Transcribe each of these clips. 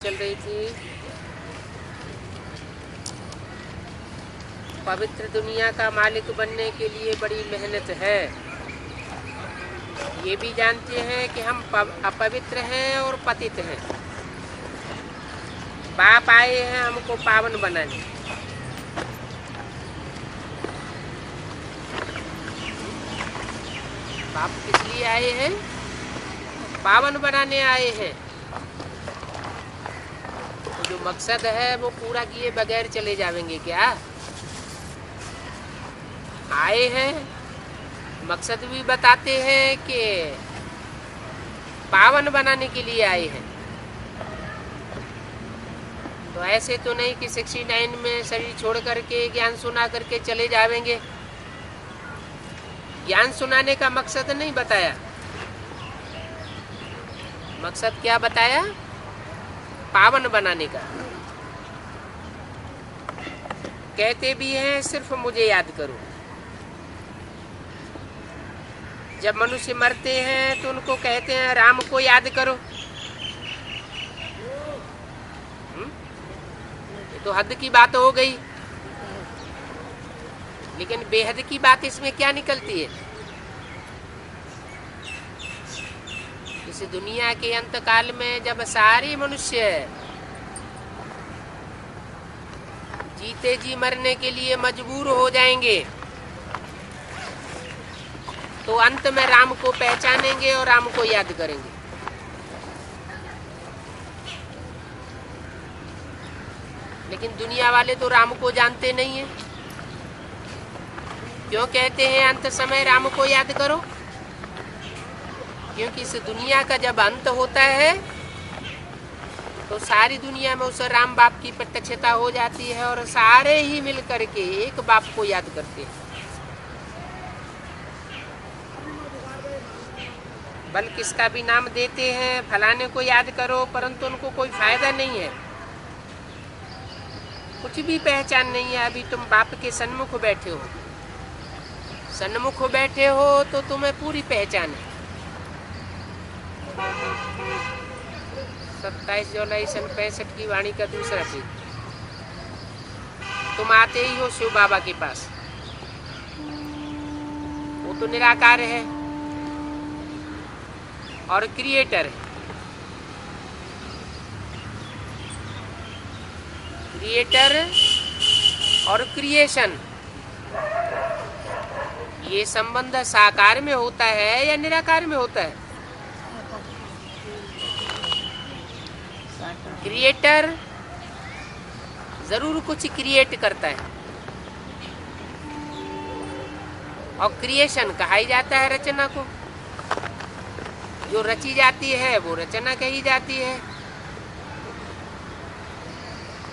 चल रही थी। पवित्र दुनिया का मालिक बनने के लिए बड़ी मेहनत है। ये भी जानते हैं कि हम अपवित्र हैं और पतित हैं। बाप आए हैं हमको पावन बनाने। बाप किस लिए आए हैं? पावन बनाने आए हैं। तो जो मकसद है वो पूरा किए बगैर चले जाएंगे क्या? आए हैं, मकसद भी बताते हैं कि पावन बनाने के लिए आए हैं। तो ऐसे तो नहीं कि 69 में शरीर छोड़ करके ज्ञान सुना करके चले जाएंगे। ज्ञान सुनाने का मकसद नहीं बताया। मकसद क्या बताया? पावन बनाने का। कहते भी हैं सिर्फ मुझे याद करो। जब मनुष्य मरते हैं तो उनको कहते हैं राम को याद करो। ये तो हद की बात हो गई। लेकिन बेहद की बात इसमें क्या निकलती है? इस दुनिया के अंत काल में जब सारे मनुष्य जीते जी मरने के लिए मजबूर हो जाएंगे तो अंत में राम को पहचानेंगे और राम को याद करेंगे। लेकिन दुनिया वाले तो राम को जानते नहीं है। क्यों कहते हैं अंत समय राम को याद करो? क्योंकि इस दुनिया का जब अंत होता है तो सारी दुनिया में उस राम बाप की प्रत्यक्षता हो जाती है और सारे ही मिल करके एक बाप को याद करते हैं। बल किसका भी नाम देते हैं, फलाने को याद करो, परंतु उनको कोई फायदा नहीं है। कुछ भी पहचान नहीं है। अभी तुम बाप के सन्मुख बैठे हो, सन्मुख बैठे हो तो तुम्हें पूरी पहचान है। 27 जुलाई सन 65 की वाणी का दूसरा पेज। तुम आते ही हो शिव बाबा के पास। वो तो निराकार है और क्रिएटर है। क्रिएटर और क्रिएशन, ये संबंध साकार में होता है या निराकार में होता है? क्रिएटर जरूर कुछ क्रिएट करता है और क्रिएशन कहा ही जाता है रचना को। जो रची जाती है वो रचना कही जाती है।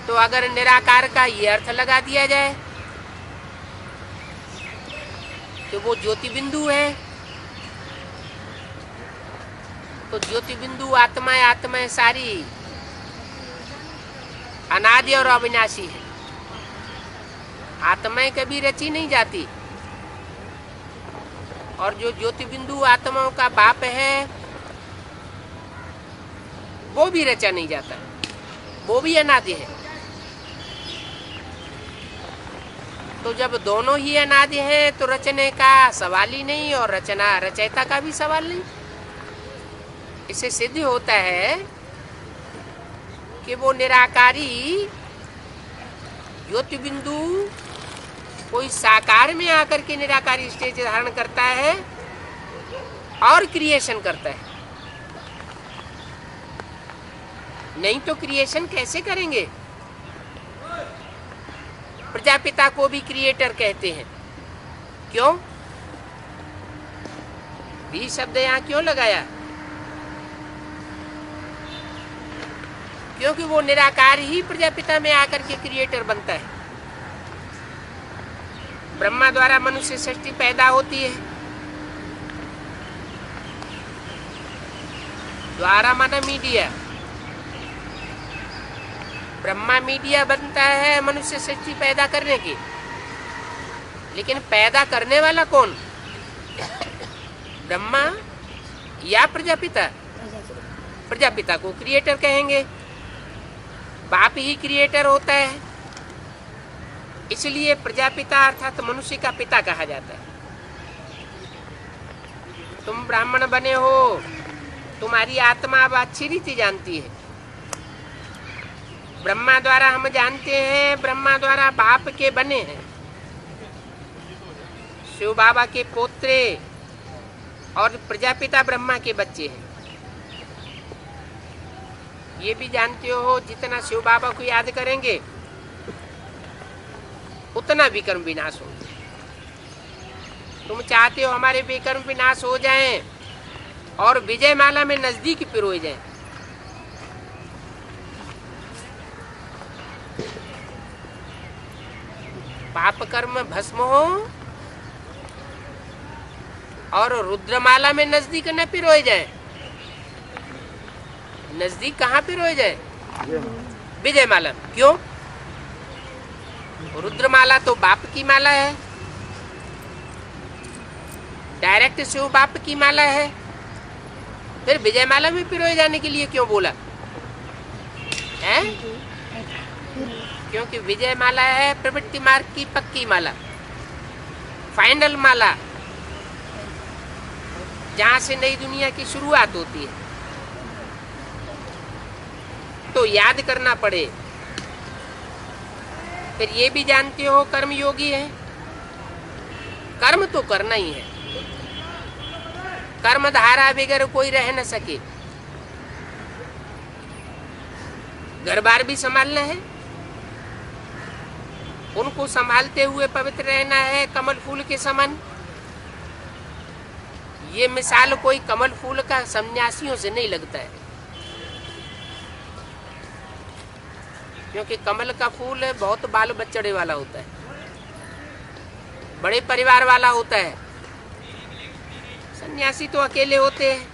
तो अगर निराकार का ये अर्थ लगा दिया जाए तो वो ज्योति बिंदु है। तो ज्योति बिंदु आत्मा सारी अनादि और अविनाशी है। आत्माएं कभी रची नहीं जाती। और जो ज्योति बिंदु आत्माओं का बाप है वो भी रचा नहीं जाता, वो भी अनादि है। तो जब दोनों ही अनादि हैं तो रचने का सवाल ही नहीं और रचना रचयिता का भी सवाल नहीं। इससे सिद्ध होता है कि वो निराकारी ज्योति बिंदु कोई साकार में आकर के निराकारी स्टेज धारण करता है और क्रिएशन करता है। नहीं तो क्रिएशन कैसे करेंगे? प्रजापिता को भी क्रिएटर कहते हैं। क्यों? भी शब्द यहाँ क्यों लगाया? क्योंकि वो निराकार ही प्रजापिता में आकर के क्रिएटर बनता है। ब्रह्मा द्वारा मनुष्य सृष्टि पैदा होती है। द्वारा माना मीडिया। ब्रह्मा मीडिया बनता है मनुष्य सृष्टि पैदा करने की। लेकिन पैदा करने वाला कौन? ब्रह्मा या प्रजापिता? प्रजापिता को क्रिएटर कहेंगे। बाप ही क्रिएटर होता है, इसलिए प्रजापिता अर्थात मनुष्य का पिता कहा जाता है। तुम ब्राह्मण बने हो, तुम्हारी आत्मा अब अच्छी रीति जानती है। ब्रह्मा द्वारा हम जानते हैं, ब्रह्मा द्वारा बाप के बने हैं, शिव बाबा के पोत्रे और प्रजापिता ब्रह्मा के बच्चे हैं। ये भी जानते हो, जितना शिव बाबा को याद करेंगे उतना विकर्म विनाश हो। तुम चाहते हो हमारे विकर्म विनाश हो जाएं और विजय माला में नजदीक पिरोए जाएं। पाप कर्म भस्म हो और रुद्रमाला में नजदीक न पिरोए जाए। नजदीक कहाँ पिरोए जाए? विजय माला। क्यों? रुद्रमाला तो बाप की माला है, डायरेक्ट शिव बाप की माला है, फिर विजय माला में पिरोए जाने के लिए क्यों बोला है? क्योंकि विजय माला है प्रवृत्ति मार्ग की पक्की माला, फाइनल माला, जहां से नई दुनिया की शुरुआत होती है। तो याद करना पड़े। फिर ये भी जानते हो कर्म योगी है, कर्म तो करना ही है, कर्म धारा बगैर कोई रह न सके। घर बार भी संभालना है, उनको संभालते हुए पवित्र रहना है कमल फूल के समान। ये मिसाल कोई कमल फूल का सन्यासियों से नहीं लगता है, क्योंकि कमल का फूल बहुत बाल बच्चड़े वाला होता है, बड़े परिवार वाला होता है। सन्यासी तो अकेले होते हैं,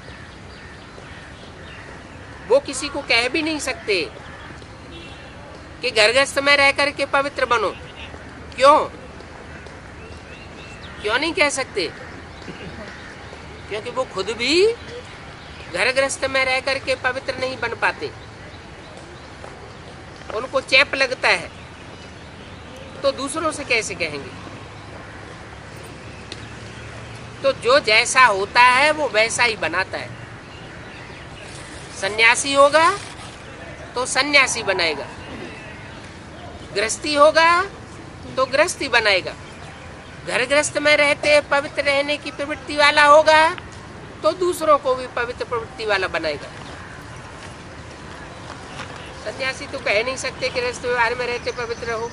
वो किसी को कह भी नहीं सकते कि घरगृहस्थ में रह करके पवित्र बनो। क्यों नहीं कह सकते? क्योंकि वो खुद भी घरगृहस्थ में रह करके पवित्र नहीं बन पाते, उनको चैप लगता है, तो दूसरों से कैसे कहेंगे? तो जो जैसा होता है वो वैसा ही बनाता है। सन्यासी होगा तो सन्यासी बनाएगा, गृहस्थी होगा तो गृहस्थी बनाएगा, घर गृहस्थ में रहते पवित्र रहने की प्रवृत्ति वाला होगा तो दूसरों को भी पवित्र प्रवृत्ति वाला बनाएगा। सन्यासी तो कह नहीं सकते कि गृहस्थ व्यवहार में रहते पवित्र रहो।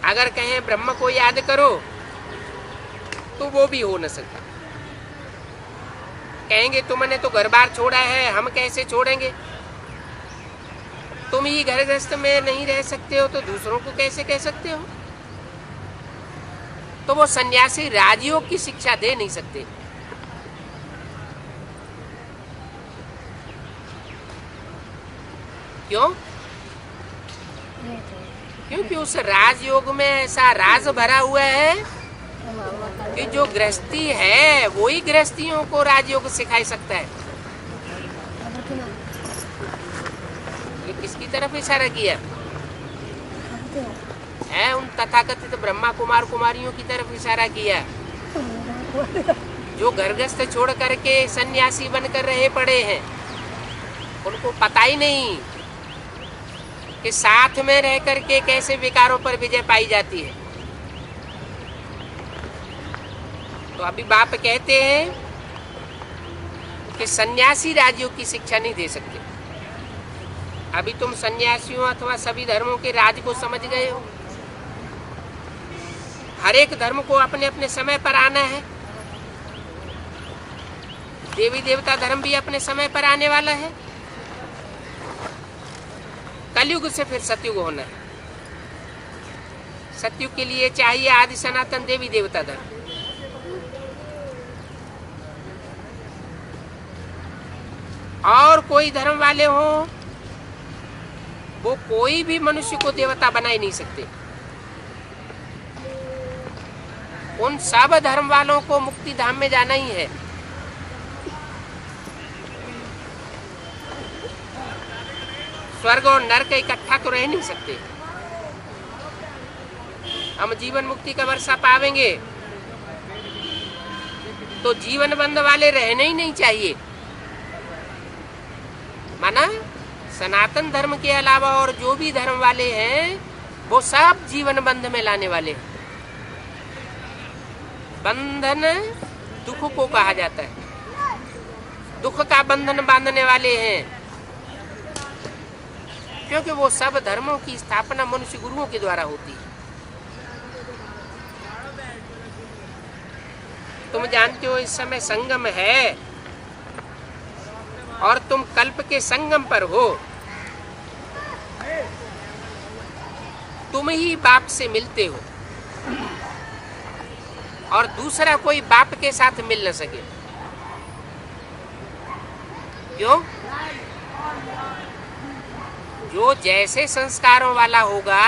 अगर कहें ब्रह्म को याद करो तो वो भी हो न सकता। कहेंगे तुमने तो घर बार छोड़ा है, हम कैसे छोड़ेंगे? तुम ही घर गृहस्थ में नहीं रह सकते हो तो दूसरों को कैसे कह सकते हो? तो वो सन्यासी राजयोग की शिक्षा दे नहीं सकते। क्यों? क्योंकि उस राजयोग में ऐसा राज भरा हुआ है कि जो गृहस्थी है वो ही गृहस्थियों को राजयोग सिखा सकता है। ये किसकी तरफ इशारा किया है? उन तथाकथित ब्रह्मा कुमार कुमारियों की तरफ इशारा किया, जो घरगृहस्थ छोड़ करके सन्यासी बनकर रहे पड़े हैं। उनको पता ही नहीं कि साथ में रह करके कैसे विकारों पर विजय पाई जाती है। तो अभी बाप कहते हैं कि सन्यासी राजयोग की शिक्षा नहीं दे सकते। अभी तुम सन्यासियों अथवा सभी धर्मों के राज को समझ गए हो। हर एक धर्म को अपने अपने समय पर आना है। देवी देवता धर्म भी अपने समय पर आने वाला है। कलयुग से फिर सतयुग होना है। सतयुग के लिए चाहिए आदि सनातन देवी देवता धर्म। और कोई धर्म वाले हो, वो कोई भी मनुष्य को देवता बना ही नहीं सकते। उन सब धर्म वालों को मुक्ति धाम में जाना ही है। स्वर्ग और नरक इकट्ठा तो रह नहीं सकते। हम जीवन मुक्ति का वर्षा पावेंगे तो जीवन बंध वाले रहने ही नहीं चाहिए। माना सनातन धर्म के अलावा और जो भी धर्म वाले हैं वो सब जीवन बंध में लाने वाले हैं। बंधन दुख को कहा जाता है, दुख का बंधन बांधने वाले हैं, क्योंकि वो सब धर्मों की स्थापना मनुष्य गुरुओं के द्वारा होती है। तुम जानते हो इस समय संगम है और तुम कल्प के संगम पर हो। तुम ही बाप से मिलते हो और दूसरा कोई बाप के साथ मिल न सके। क्यों? जो जैसे संस्कारों वाला होगा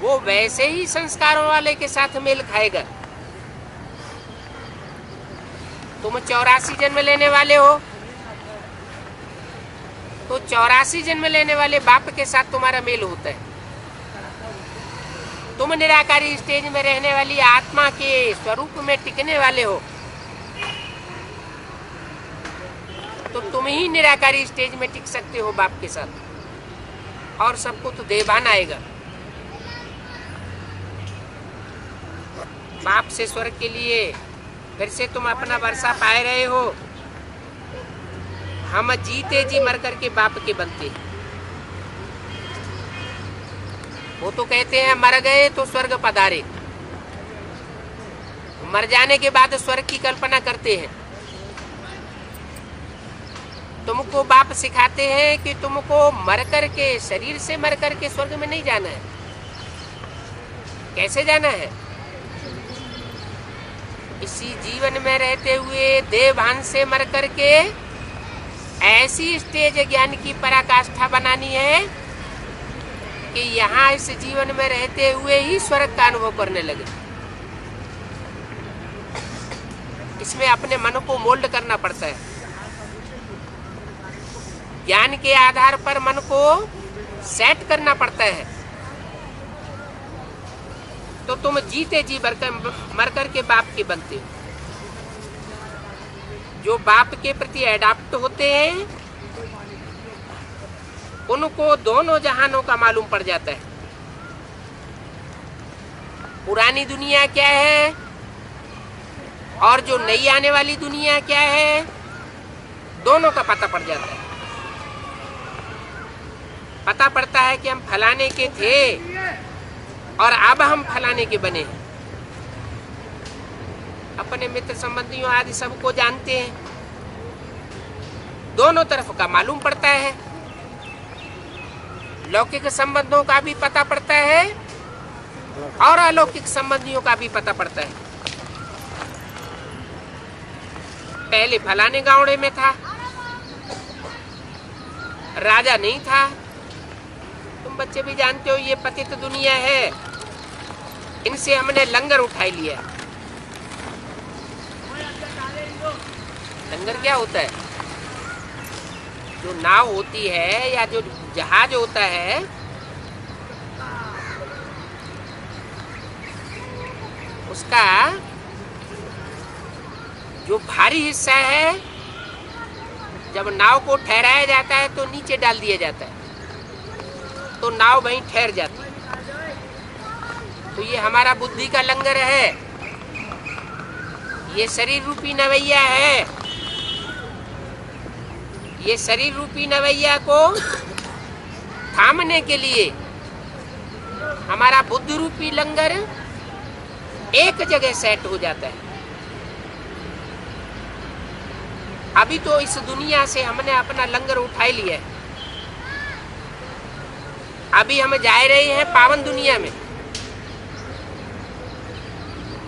वो वैसे ही संस्कारों वाले के साथ मेल खाएगा। तुम 84 जन्म लेने वाले हो तो 84 जन्म लेने वाले बाप के साथ तुम्हारा मेल होता है। तुम निराकारी स्टेज में रहने वाली आत्मा के स्वरूप में टिकने वाले हो तो तुम ही निराकारी स्टेज में टिक सकते हो बाप के साथ, और सबको तो देवान आएगा। बाप से स्वर्ग के लिए फिर से तुम अपना वर्षा पाए रहे हो। हम जीते जी मर करके बाप के बनते हैं। वो तो कहते हैं मर गए तो स्वर्ग पधारे, मर जाने के बाद स्वर्ग की कल्पना करते हैं। तुमको बाप सिखाते हैं कि तुमको मर करके, शरीर से मर करके स्वर्ग में नहीं जाना है। कैसे जाना है? इसी जीवन में रहते हुए देवभान से मर करके ऐसी स्टेज ज्ञान की पराकाष्ठा बनानी है कि यहाँ इस जीवन में रहते हुए ही स्वर्ग का अनुभव करने लगे। इसमें अपने मन को मोल्ड करना पड़ता है। ज्ञान के आधार पर मन को सेट करना पड़ता है। तो तुम जीते जी मर कर के बाप के बनते हो। जो बाप के प्रति एडाप्ट होते हैं उनको दोनों जहानों का मालूम पड़ जाता है। पुरानी दुनिया क्या है और जो नई आने वाली दुनिया क्या है, दोनों का पता पड़ जाता है। पता पड़ता है कि हम फलाने के थे और अब हम फलाने के बने हैं। अपने मित्र संबंधियों आदि सबको जानते हैं, दोनों तरफ का मालूम पड़ता है। लौकिक संबंधों का भी पता पड़ता है और अलौकिक संबंधियों का भी पता पड़ता है। पहले फलाने गावड़े में था, राजा नहीं था। तुम बच्चे भी जानते हो ये पतित दुनिया है, इनसे हमने लंगर उठाई लिया। लंगर क्या होता है? जो नाव होती है या जो जहाज होता है, उसका जो भारी हिस्सा है जब नाव को ठहराया जाता है तो नीचे डाल दिया जाता है, तो नाव वहीं ठहर जाती है। तो ये हमारा बुद्धि का लंगर है, ये शरीर रूपी नवैया है। ये शरीर रूपी नवैया को थामने के लिए हमारा बुद्धि रूपी लंगर एक जगह सेट हो जाता है। अभी तो इस दुनिया से हमने अपना लंगर उठा लिया है। अभी हम जा रहे हैं पावन दुनिया में,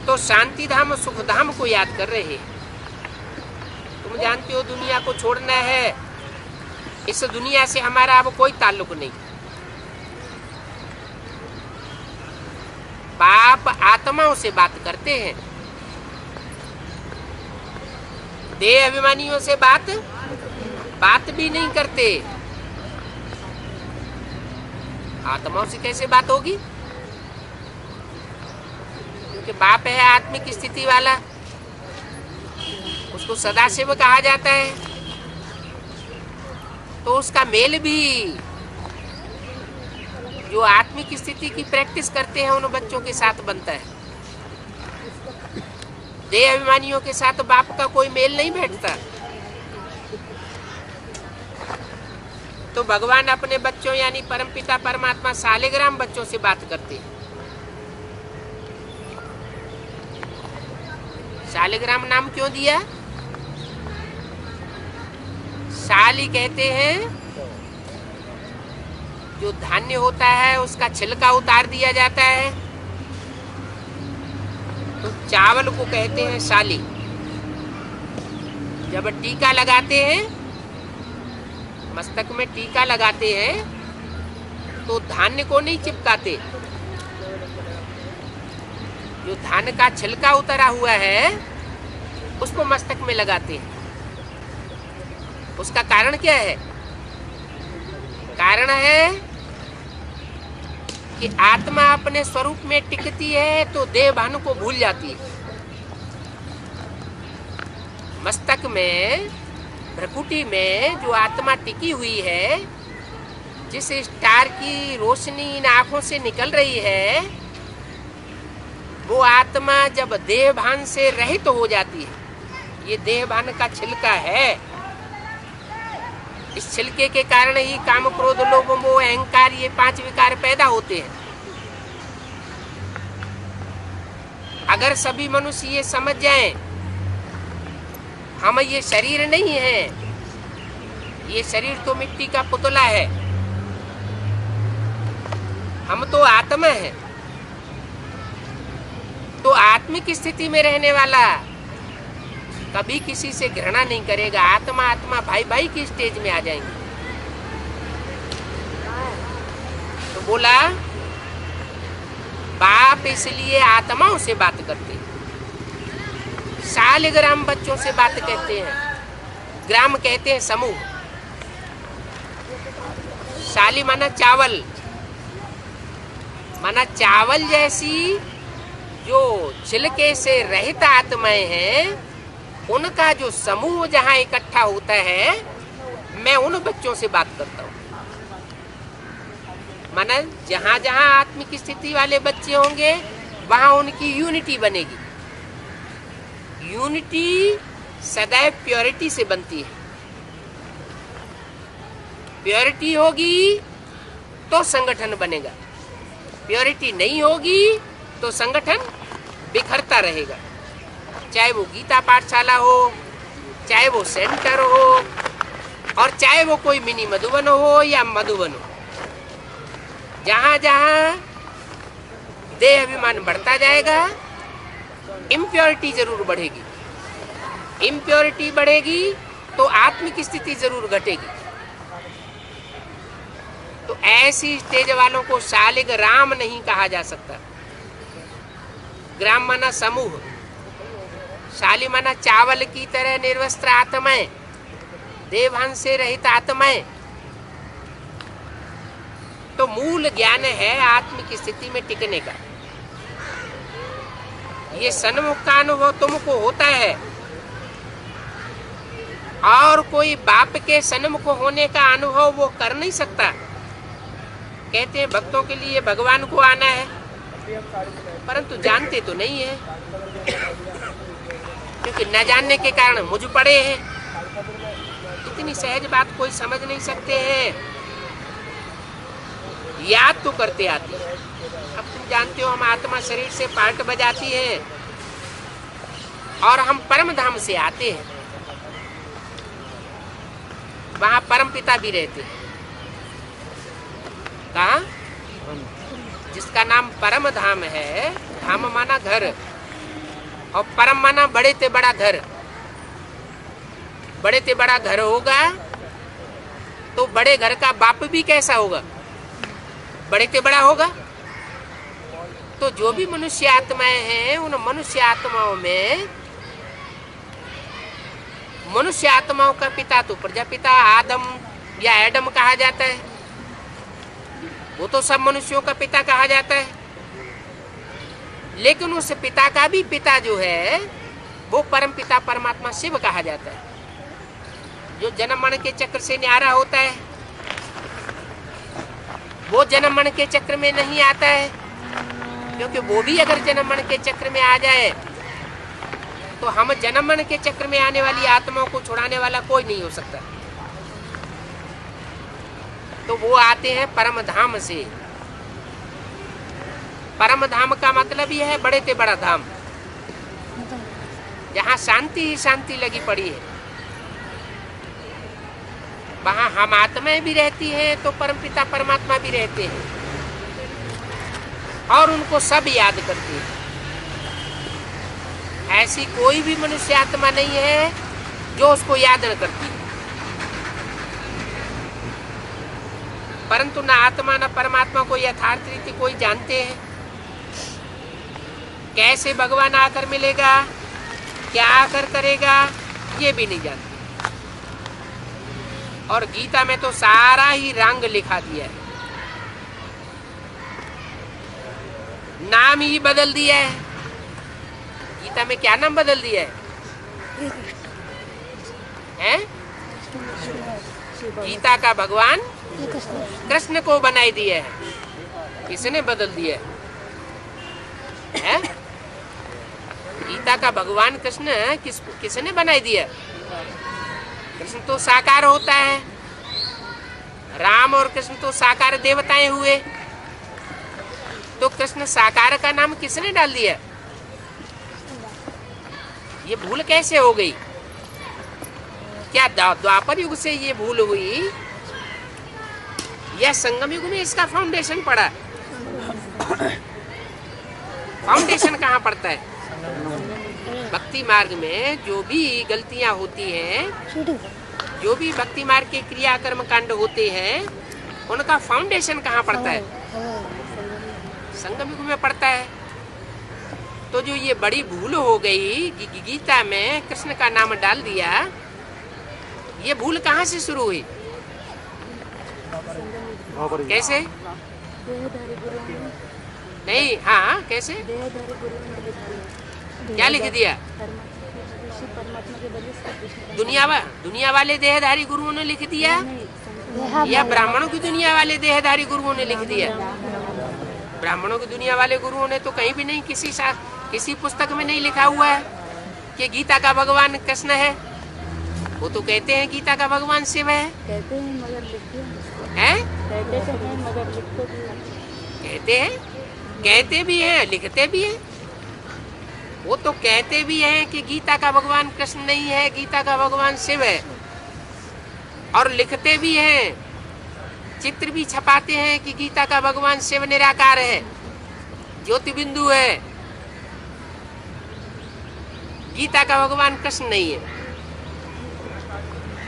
तो शांति धाम सुख धाम को याद कर रहे हैं। तुम जानते हो दुनिया को छोड़ना है, इस दुनिया से हमारा अब कोई ताल्लुक नहीं। बाप आत्माओं से बात करते हैं, देह अभिमानियों से बात भी नहीं करते। आत्माओं से कैसे बात होगी? क्योंकि बाप है आत्मिक स्थिति वाला, उसको सदाशिव कहा जाता है, तो उसका मेल भी जो आत्मिक स्थिति की प्रैक्टिस करते हैं उन बच्चों के साथ बनता है। देह अभिमानियों के साथ बाप का कोई मेल नहीं बैठता। तो भगवान अपने बच्चों यानी परमपिता परमात्मा शालिग्राम बच्चों से बात करते हैं। शालिग्राम नाम क्यों दिया? शाली कहते हैं जो धान्य होता है उसका छिलका उतार दिया जाता है, तो चावल को कहते हैं शाली। जब टीका लगाते हैं, मस्तक में टीका लगाते हैं, तो धान्य को नहीं चिपकाते, जो धान का छिलका उतरा हुआ है उसको मस्तक में लगाते हैं। उसका कारण क्या है? कारण है कि आत्मा अपने स्वरूप में टिकती है तो देह भान को भूल जाती है। मस्तक में, भ्रकुटी में जो आत्मा टिकी हुई है, जिस स्टार की रोशनी इन आंखों से निकल रही है, वो आत्मा जब देह भान से रहित हो जाती है, ये देह भान का छिलका है, इस छिलके के कारण ही काम क्रोध लोभ मोह अहंकार ये 5 विकार पैदा होते हैं। अगर सभी मनुष्य ये समझ जाएं, हम ये शरीर नहीं है, ये शरीर तो मिट्टी का पुतला है, हम तो आत्मा है, तो आत्मिक स्थिति में रहने वाला कभी किसी से घृणा नहीं करेगा। आत्मा आत्मा भाई भाई की स्टेज में आ जाएंगे। तो बोला बाप इसलिए आत्माओं से बात करते हैं, शालिग्राम बच्चों से बात कहते हैं। ग्राम कहते हैं समूह, शाली माना चावल, माना चावल जैसी जो छिलके से रहित आत्माएं हैं, उनका जो समूह जहां इकट्ठा होता है, मैं उन बच्चों से बात करता हूं। माना जहां जहां आत्मिक स्थिति वाले बच्चे होंगे वहां उनकी यूनिटी बनेगी। यूनिटी सदैव प्योरिटी से बनती है। प्योरिटी होगी तो संगठन बनेगा, प्योरिटी नहीं होगी तो संगठन बिखरता रहेगा। चाहे वो गीता पाठशाला हो, चाहे वो सेंटर हो, और चाहे वो कोई मिनी मधुबन हो या मधुबन हो, जहां जहां देह अभिमान बढ़ता जाएगा, इम्प्योरिटी जरूर बढ़ेगी। इम्प्योरिटी बढ़ेगी तो आत्मिक स्थिति जरूर घटेगी। तो ऐसी स्टेज वालों को शालिग्राम नहीं कहा जा सकता। ग्राम माना समूह, शाली माना चावल की तरह निर्वस्त्र आत्माएं, देवभान से रहित आत्माएं। तो मूल ज्ञान है आत्मिक स्थिति में टिकने का। ये सन्मुख का अनुभव तुमको होता है, और कोई बाप के सन्मुख होने का अनुभव वो कर नहीं सकता। कहते हैं भक्तों के लिए भगवान को आना है, परंतु जानते तो नहीं है, क्योंकि न जानने के कारण मुझ पड़े हैं। इतनी सहज बात कोई समझ नहीं सकते हैं। याद तो करते आती है। अब तुम जानते हो हम आत्मा शरीर से पार्ट बजाती है और हम परम धाम से आते हैं, वहां परम पिता भी रहते हैं। कहा? जिसका नाम परम धाम है, धाम माना घर, और परम माना बड़े ते बड़ा घर। बड़े ते बड़ा घर होगा तो बड़े घर का बाप भी कैसा होगा? बड़े ते बड़ा होगा। तो जो भी मनुष्य आत्माएं हैं, उन मनुष्य आत्माओं में मनुष्य आत्माओं का पिता तो प्रजापिता आदम या एडम कहा जाता है। वो तो सब मनुष्यों का पिता कहा जाता है, लेकिन उस पिता का भी पिता जो है वो परम पिता परमात्मा शिव कहा जाता है, जो जन्म मरण के चक्र से न्यारा होता है। वो जन्म मरण के चक्र में नहीं आता है, क्योंकि वो भी अगर जन्म मरण के चक्र में आ जाए तो हम जन्म मरण के चक्र में आने वाली आत्माओं को छुड़ाने वाला कोई नहीं हो सकता। तो वो आते हैं परम धाम से। परम धाम का मतलब यह है बड़े से बड़ा धाम, जहाँ शांति ही शांति लगी पड़ी है। वहाँ हम आत्माएं भी रहती हैं तो परमपिता परमात्मा भी रहते हैं, और उनको सब याद करते हैं। ऐसी कोई भी मनुष्य आत्मा नहीं है जो उसको याद न करती, परंतु न आत्मा न परमात्मा को यथार्थ रीति कोई जानते हैं। कैसे भगवान आकर मिलेगा, क्या आकर करेगा, ये भी नहीं जानते। और गीता में तो सारा ही रंग लिखा दिया है, नाम ही बदल दिया है। गीता में क्या नाम बदल दिया है? गीता का भगवान कृष्ण को बनाई दिया है। किसने बदल दिया है? गीता का भगवान कृष्ण किसने बनाई दिया? कृष्ण तो साकार होता है, राम और कृष्ण तो साकार देवताएं हुए, तो कृष्ण साकार का नाम किसने डाल दिया? ये भूल कैसे हो गई? क्या द्वापर युग से ये भूल हुई या संगम युग में इसका फाउंडेशन पड़ा? फाउंडेशन कहाँ पड़ता है? भक्ति मार्ग में जो भी गलतियां होती हैं, जो भी भक्ति मार्ग के क्रियाकर्म कांड होते हैं, उनका फाउंडेशन कहाँ पड़ता है? संगम युग में पड़ता है। तो जो ये बड़ी भूल हो गई, गीता में कृष्ण का नाम डाल दिया, ये भूल कहाँ से शुरू हुई? कैसे? नहीं, हाँ, कैसे? क्या लिख दिया? दुनिया वाले देहधारी गुरुओं ने लिख दिया या ब्राह्मणों की दुनिया वाले देहधारी गुरुओं ने लिख दिया? ब्राह्मणों की दुनिया वाले गुरुओं ने तो कहीं भी नहीं, किसी पुस्तक में नहीं लिखा हुआ है कि गीता का भगवान कृष्ण है। वो तो कहते हैं गीता का भगवान शिव है। कहते हैं मगर लिखते हैं, कहते हैं, कहते भी हैं, लिखते भी हैं। वो तो कहते भी हैं कि गीता का भगवान कृष्ण नहीं है, गीता का भगवान शिव है, और लिखते भी हैं, चित्र भी छपाते हैं कि गीता का भगवान शिव निराकार है, ज्योति बिंदु है, गीता का भगवान कृष्ण नहीं है।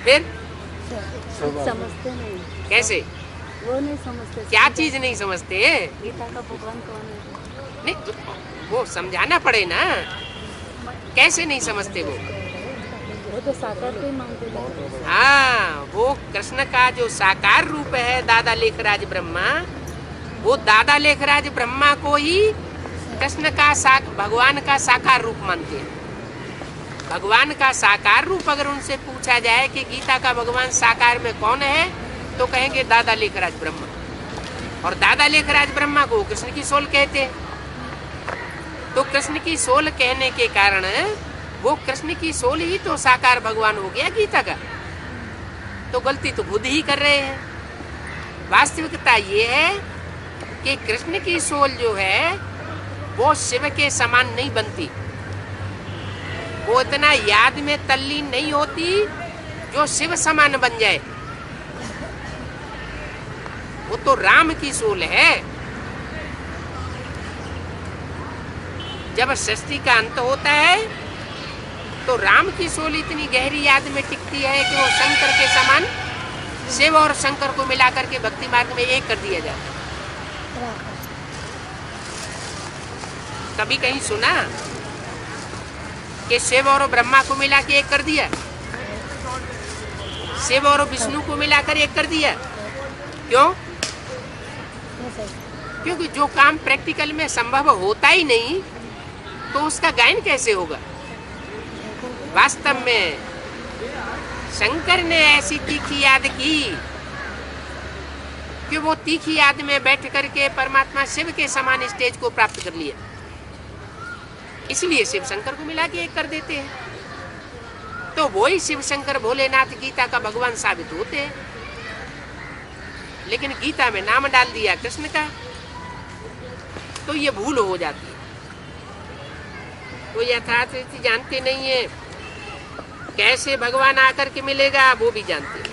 फिर समझते नहीं। कैसे? वो नहीं समझते। क्या चीज नहीं समझते? गीता का भगवान कौन है? नहीं, वो समझाना पड़े ना। कैसे नहीं समझते? वो तो साकार को ही मानते हैं। हाँ, वो कृष्ण का जो साकार रूप है दादा लेखराज ब्रह्मा, वो दादा लेखराज ब्रह्मा को ही कृष्ण का भगवान का साकार रूप मानते हैं। भगवान का साकार रूप अगर उनसे पूछा जाए कि गीता का भगवान साकार में कौन है, तो कहेंगे दादा लेखराज ब्रह्मा। और दादा लेखराज ब्रह्मा को कृष्ण की सोल कहते हैं। तो कृष्ण की सोल कहने के कारण वो कृष्ण की सोल ही तो साकार भगवान हो गया गीता का। तो गलती तो खुद ही कर रहे हैं। वास्तविकता ये है कि कृष्ण की सोल जो है वो शिव के समान नहीं बनती, वो इतना याद में तल्लीन नहीं होती जो शिव समान बन जाए। वो तो राम की सोल है। जब सृष्टि का अंत होता है तो राम की सोल इतनी गहरी याद में टिकती है कि वो शंकर के समान, शिव और शंकर को मिलाकर के भक्ति मार्ग में एक कर दिया जाता है। कभी कहीं सुना कि शिव और ब्रह्मा को मिला के एक कर दिया, शिव और विष्णु को मिलाकर एक कर दिया? क्यों? क्योंकि जो काम प्रैक्टिकल में संभव होता ही नहीं तो उसका गायन कैसे होगा। वास्तव में शंकर ने ऐसी तीखी याद की कि वो तीखी याद में बैठ करके परमात्मा शिव के समान स्टेज को प्राप्त कर लिया। इसलिए शिव शंकर को मिला के एक कर देते हैं, तो वही शिव शंकर भोलेनाथ गीता का भगवान साबित होते हैं। लेकिन गीता में नाम डाल दिया कृष्ण का, तो ये भूल हो जाती है। वो यथार्थ रीति जानते नहीं है, कैसे भगवान आकर के मिलेगा वो भी जानते हैं।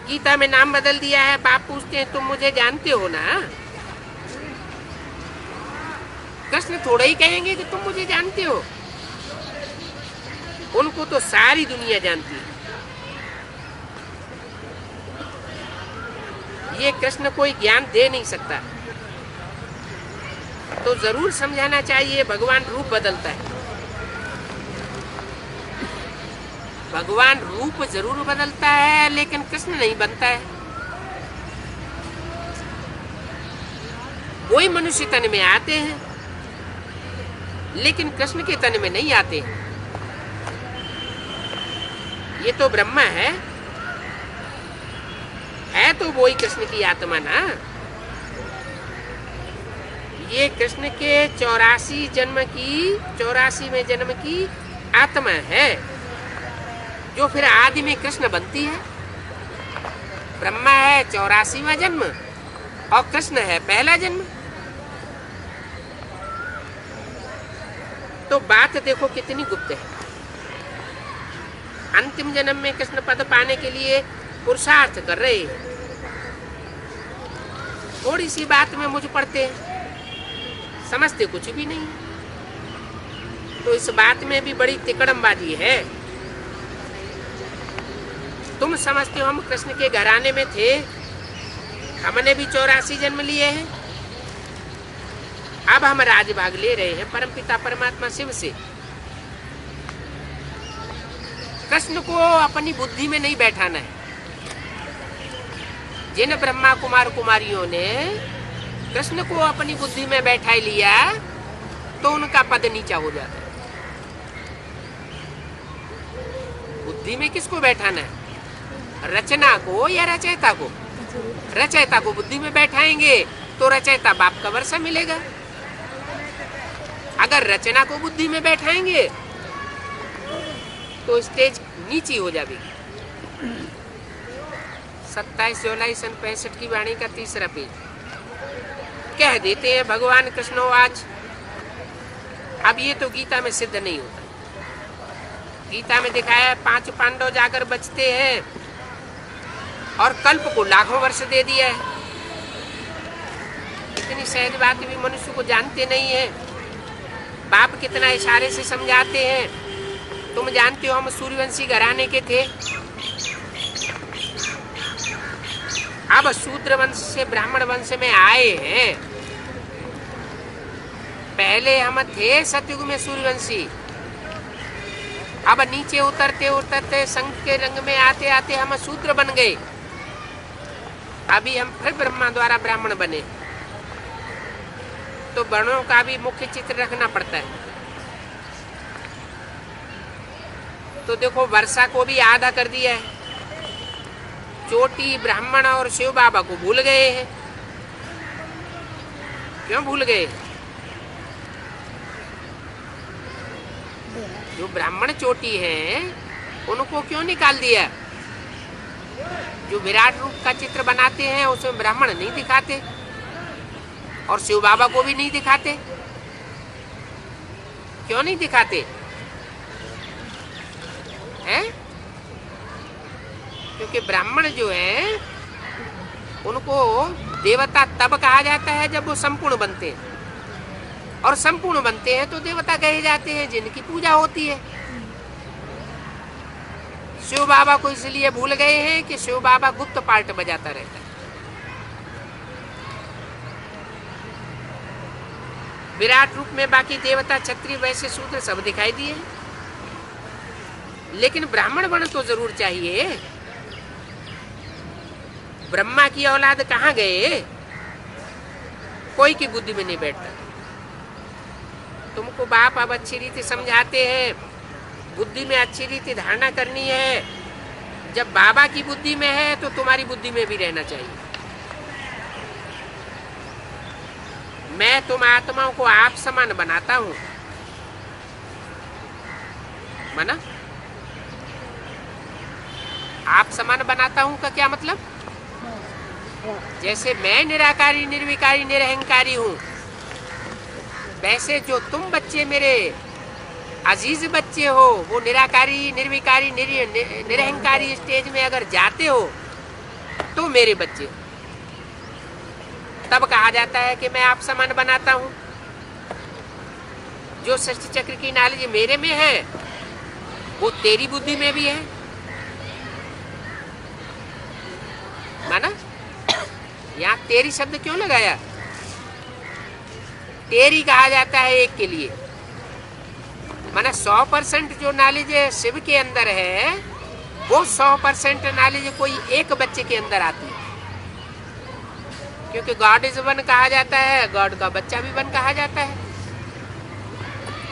गीता में नाम बदल दिया है, बाप पूछते हैं तुम मुझे जानते हो ना। कृष्ण थोड़ा ही कहेंगे कि तुम मुझे जानते हो, उनको तो सारी दुनिया जानती है। ये कृष्ण कोई ज्ञान दे नहीं सकता, तो जरूर समझाना चाहिए भगवान रूप बदलता है। भगवान रूप जरूर बदलता है, लेकिन कृष्ण नहीं बनता है। कोई मनुष्य तन में आते हैं, लेकिन कृष्ण के तन में नहीं आते। ये तो ब्रह्मा है तो वही कृष्ण की आत्मा ना। ये कृष्ण के 84वें जन्म की आत्मा है, जो फिर आदि में कृष्ण बनती है। ब्रह्मा है 84वां जन्म और कृष्ण है पहला जन्म। तो बात देखो कितनी गुप्त है। अंतिम जन्म में कृष्ण पद पाने के लिए पुरुषार्थ कर रहे हैं। थोड़ी सी बात में मुझ पड़ते हैं, समझते कुछ भी नहीं। तो इस बात में भी बड़ी तिकड़मबाजी है। तुम समझते हो हम कृष्ण के घराने में थे, हमने भी 84 जन्म लिए हैं। अब हम राजभाग ले रहे हैं परमपिता परमात्मा शिव से। कृष्ण को अपनी बुद्धि में नहीं बैठाना है। जिन ब्रह्मा कुमार कुमारियों ने कृष्ण को अपनी बुद्धि में बैठा लिया, तो उनका पद नीचा हो जाता है। बुद्धि में किसको बैठाना है? रचना को या रचयिता को? रचयिता को बुद्धि में बैठाएंगे तो रचयिता बाप का वर्षा मिलेगा। अगर रचना को बुद्धि में बैठाएंगे तो स्टेज नीची हो जाएगी। 27 जुलाई सन 65 की वाणी का 3रा पेज। कह देते हैं भगवान कृष्ण आज। अब ये तो गीता में सिद्ध नहीं होता। गीता में दिखाया 5 पांडव जाकर बचते हैं और कल्प को लाखों वर्ष दे दिया है। इतनी सहज बात भी मनुष्य को जानते नहीं है। बाप कितना इशारे से समझाते हैं। तुम जानते हो हम सूर्यवंशी घराने के थे, अब शूद्र वंश से ब्राह्मण वंश में आए हैं। पहले हम थे सतयुग में सूर्यवंशी, अब नीचे उतरते उतरते संघ के रंग में आते आते हम शूद्र बन गए। अभी हम फिर ब्रह्मा द्वारा ब्राह्मण बने। तो वर्णों का भी मुख्य चित्र रखना पड़ता है। तो देखो वर्षा को भी आधा कर दिया है। चोटी ब्राह्मण और शिव बाबा को भूल गए हैं। क्यों भूल गए? जो ब्राह्मण चोटी हैं उनको क्यों निकाल दिया? जो विराट रूप का चित्र बनाते हैं उसमें ब्राह्मण नहीं दिखाते और शिव बाबा को भी नहीं दिखाते। क्यों नहीं दिखाते हैं? क्योंकि ब्राह्मण जो है उनको देवता तब कहा जाता है जब वो संपूर्ण बनते हैं, और संपूर्ण बनते हैं तो देवता कहे जाते हैं जिनकी पूजा होती है। शिव बाबा को इसलिए भूल गए हैं कि शिव बाबा गुप्त पार्ट बजाता रहता है। विराट रूप में बाकी देवता क्षत्रिय वैश्य शूद्र सब दिखाई दिए, लेकिन ब्राह्मण वर्ण तो जरूर चाहिए। ब्रह्मा की औलाद कहाँ गए? कोई की बुद्धि में नहीं बैठता। तुमको बाप अब अच्छी रीति समझाते हैं, बुद्धि में अच्छी रीति धारणा करनी है। जब बाबा की बुद्धि में है तो तुम्हारी बुद्धि में भी रहना चाहिए। मैं तुम आत्माओं को आप समान बनाता हूं, माना? आप समान बनाता हूं का क्या मतलब? जैसे मैं निराकारी निर्विकारी निरहंकारी हूं, वैसे जो तुम बच्चे मेरे अजीज बच्चे हो, वो निराकारी निर्विकारी निरहंकारी स्टेज में अगर जाते हो तो मेरे बच्चे। तब कहा जाता है कि मैं आप समान बनाता हूं। जो षष्ठ चक्र की नॉलेज मेरे में है वो तेरी बुद्धि में भी है, माना? यहाँ तेरी शब्द क्यों लगाया? तेरी कहा जाता है एक के लिए, माना 100% जो नॉलेज शिव के अंदर है वो 100% नॉलेज कोई एक बच्चे के अंदर आती है। क्योंकि गॉड इज वन कहा जाता है, गॉड का बच्चा भी वन कहा जाता है।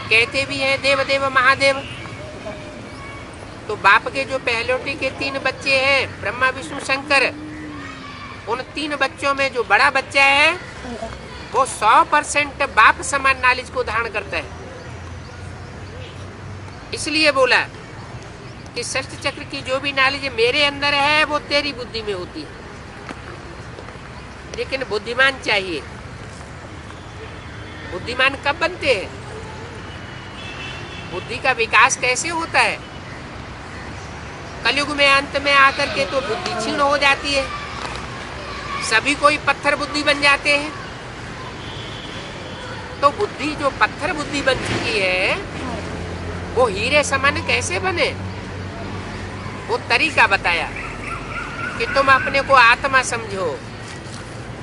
कहते भी हैं देव देव महादेव। तो बाप के जो पहलोटी के 3 बच्चे हैं, ब्रह्मा विष्णु शंकर, उन 3 बच्चों में जो बड़ा बच्चा है वो 100% बाप समान नॉलेज को धारण करता है। इसलिए बोला कि षष्ठ चक्र की जो भी नॉलेज मेरे अंदर है वो तेरी बुद्धि में होती है। लेकिन बुद्धिमान चाहिए। बुद्धिमान कब बनते हैं? बुद्धि का विकास कैसे होता है? कलयुग में अंत में आकर के तो बुद्धि क्षीण हो जाती है, सभी कोई पत्थर बुद्धि बन जाते हैं। तो बुद्धि जो पत्थर बुद्धि बन चुकी है वो हीरे समान कैसे बने? वो तरीका बताया कि तुम अपने को आत्मा समझो।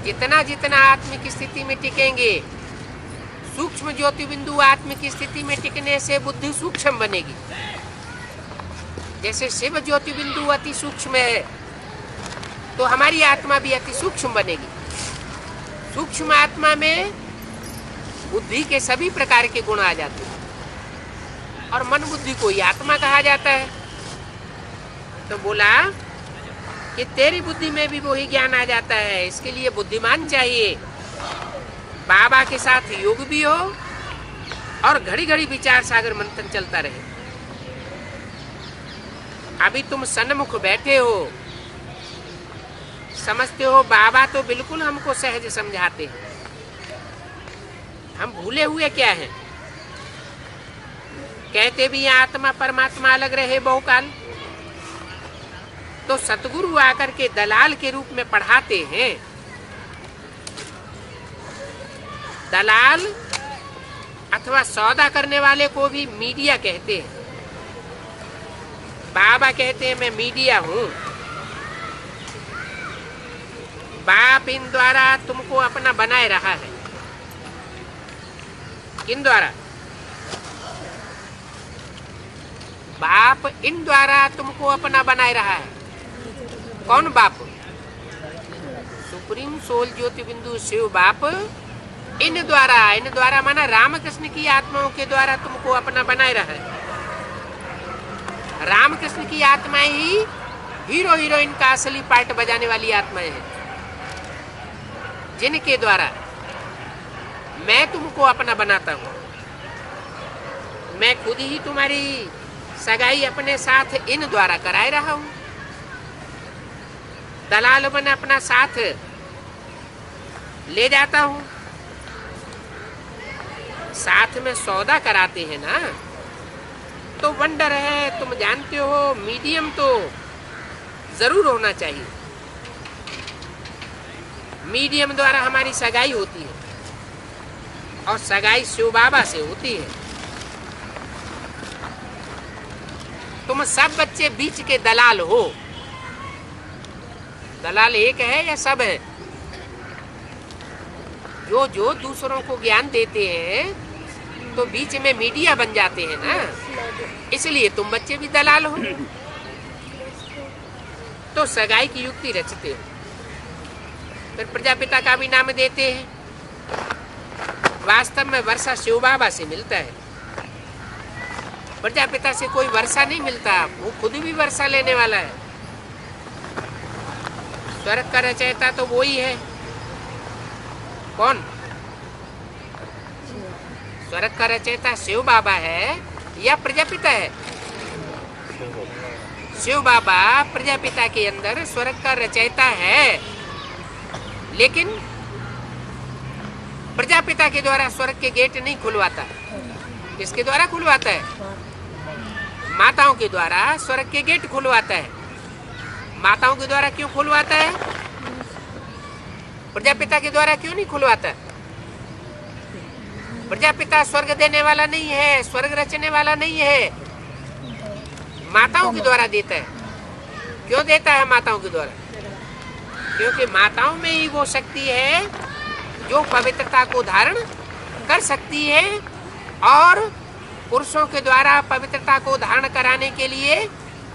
जितना जितना आत्मिक स्थिति में टिकेंगे, सूक्ष्म ज्योति बिंदु आत्मिक स्थिति में टिकने से बुद्धि सूक्ष्म बनेगी। जैसे शिव ज्योति बिंदु अति सूक्ष्म है तो हमारी आत्मा भी अति सूक्ष्म बनेगी। सूक्ष्म आत्मा में बुद्धि के सभी प्रकार के गुण आ जाते हैं और मन बुद्धि को ही आत्मा कहा जाता है। तो बोला कि तेरी बुद्धि में भी वही ज्ञान आ जाता है। इसके लिए बुद्धिमान चाहिए, बाबा के साथ योग भी हो और घड़ी घड़ी विचार सागर मंथन चलता रहे। अभी तुम सन्मुख बैठे हो, समझते हो बाबा तो बिल्कुल हमको सहज समझाते हैं, हम भूले हुए क्या हैं? कहते भी आत्मा परमात्मा अलग रहे बहुकाल। तो सतगुरु आकर के दलाल के रूप में पढ़ाते हैं। दलाल अथवा सौदा करने वाले को भी मीडिया कहते हैं। बाबा कहते हैं मैं मीडिया हूं। बाप इन द्वारा तुमको अपना बनाए रहा है। किन द्वारा? बाप इन द्वारा तुमको अपना बनाए रहा है। कौन बाप? सुप्रीम सोल ज्योति बिंदु शिव बाप इन द्वारा माना रामकृष्ण की आत्माओं के द्वारा तुमको अपना बनाए रहा है। रामकृष्ण की आत्माएं ही हीरो हीरोइन का असली पार्ट बजाने वाली आत्माएं हैं, जिनके द्वारा मैं तुमको अपना बनाता हूं। मैं खुद ही तुम्हारी सगाई अपने साथ इन द्वारा कराए रहा हूं। दलाल बन अपना साथ ले जाता हूं। साथ में सौदा कराते हैं ना, तो वंडर है। तुम जानते हो मीडियम तो जरूर होना चाहिए। मीडियम द्वारा हमारी सगाई होती है और सगाई शिव बाबा से होती है। तुम सब बच्चे बीच के दलाल हो। दलाल एक है या सब है? जो जो दूसरों को ज्ञान देते हैं तो बीच में मीडिया बन जाते हैं ना, इसलिए तुम बच्चे भी दलाल हो। तो सगाई की युक्ति रचते हो। फिर प्रजापिता का भी नाम देते हैं। वास्तव में वर्षा शिव बाबा से मिलता है, प्रजापिता से कोई वर्षा नहीं मिलता, वो खुद भी वर्षा लेने वाला है। स्वर्ग का रचयिता तो वो ही है। कौन? स्वर्ग का रचयिता शिव बाबा है या प्रजापिता है? शिव बाबा प्रजापिता के अंदर स्वर्ग का रचयिता है, लेकिन प्रजापिता के द्वारा स्वर्ग के गेट नहीं खुलवाता। किसके द्वारा खुलवाता है? माताओं के द्वारा स्वर्ग के गेट खुलवाता है। माताओं के द्वारा क्यों खुलवाता है? प्रजापिता के द्वारा क्यों नहीं खुलवाता? प्रजापिता स्वर्ग देने वाला नहीं है, स्वर्ग रचने वाला नहीं है, माताओं के द्वारा देता है। क्यों देता है माताओं के द्वारा? क्योंकि माताओं में ही वो शक्ति है जो पवित्रता को धारण कर सकती है और पुरुषों के द्वारा पवित्रता को धारण कराने के लिए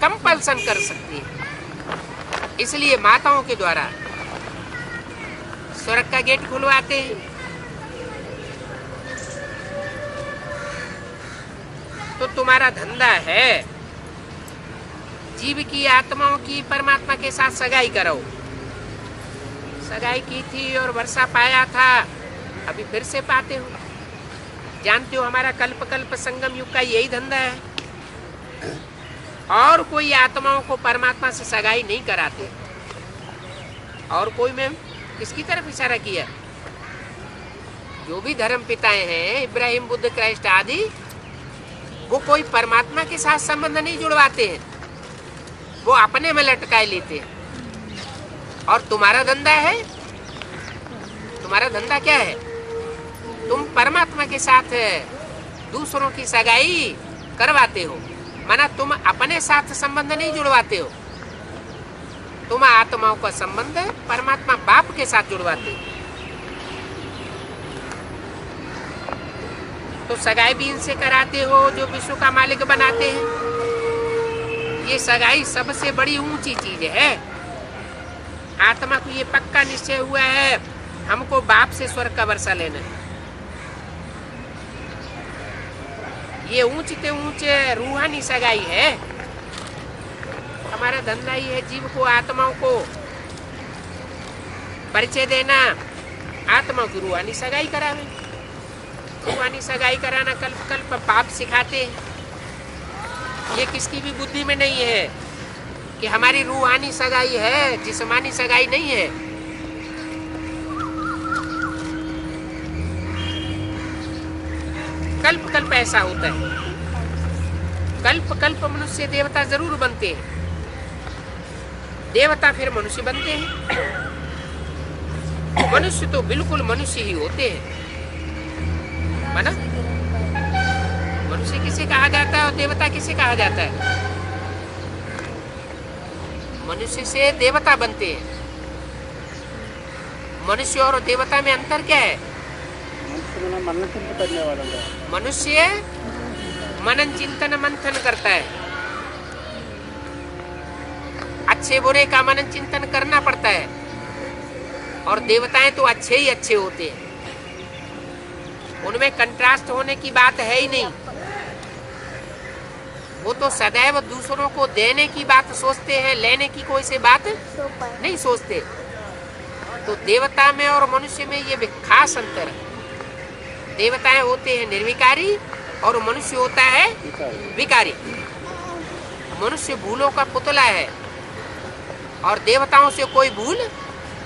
कंपल्सन कर सकती है। इसलिए माताओं के द्वारा स्वर्ग का गेट खुलवाते हैं। तो तुम्हारा धंधा है जीव की आत्माओं की परमात्मा के साथ सगाई कराओ। सगाई की थी और वर्षा पाया था, अभी फिर से पाते हो। जानते हो हमारा कल्प कल्प संगम युग का यही धंधा है। और कोई आत्माओं को परमात्मा से सगाई नहीं कराते। और कोई में किसकी तरफ इशारा किया? जो भी धर्म पिताएं हैं, इब्राहिम, बुद्ध, क्राइस्ट आदि, वो कोई परमात्मा के साथ संबंध नहीं जुड़वाते हैं, वो अपने में लटकाए लेते हैं। और तुम्हारा धंधा है, तुम्हारा धंधा क्या है? तुम परमात्मा के साथ दूसरों की सगाई करवाते हो, माना तुम अपने साथ संबंध नहीं जुड़वाते हो, तुम आत्माओं का संबंध परमात्मा बाप के साथ जुड़वाते हो। तो सगाई भी इनसे कराते हो जो विश्व का मालिक बनाते हैं। ये सगाई सबसे बड़ी ऊंची चीज है। आत्मा को ये पक्का निश्चय हुआ है हमको बाप से स्वर्ग का वर्षा लेना है। ये ऊंचे ऊंचे रूहानी सगाई है। हमारा धंधा ही है जीव को, आत्माओं को परिचय देना, आत्माओं की रूहानी सगाई करावे। रूहानी सगाई कराना कल्प कल्प पाप सिखाते हैं। ये किसकी भी बुद्धि में नहीं है कि हमारी रूहानी सगाई है, जिस्मानी सगाई नहीं है। कल्प कल्प ऐसा होता है। कल्प कल्प मनुष्य देवता जरूर बनते हैं, देवता फिर मनुष्य बनते हैं। मनुष्य तो बिल्कुल मनुष्य ही होते हैं, माना? मनुष्य किसे कहा जाता है और देवता किसे कहा जाता है? मनुष्य से देवता बनते हैं। मनुष्य और देवता में अंतर क्या है? मनुष्य मनन चिंतन मंथन करता है, अच्छे बुरे का मनन चिंतन करना पड़ता है। और देवताएं तो अच्छे ही अच्छे होते हैं, उनमें कंट्रास्ट होने की बात है ही नहीं। वो तो सदैव दूसरों को देने की बात सोचते हैं, लेने की कोई से बात नहीं सोचते। तो देवता में और मनुष्य में ये खास अंतर है। देवताएं होते हैं निर्विकारी और मनुष्य होता है विकारी। मनुष्य भूलों का पुतला है और देवताओं से कोई भूल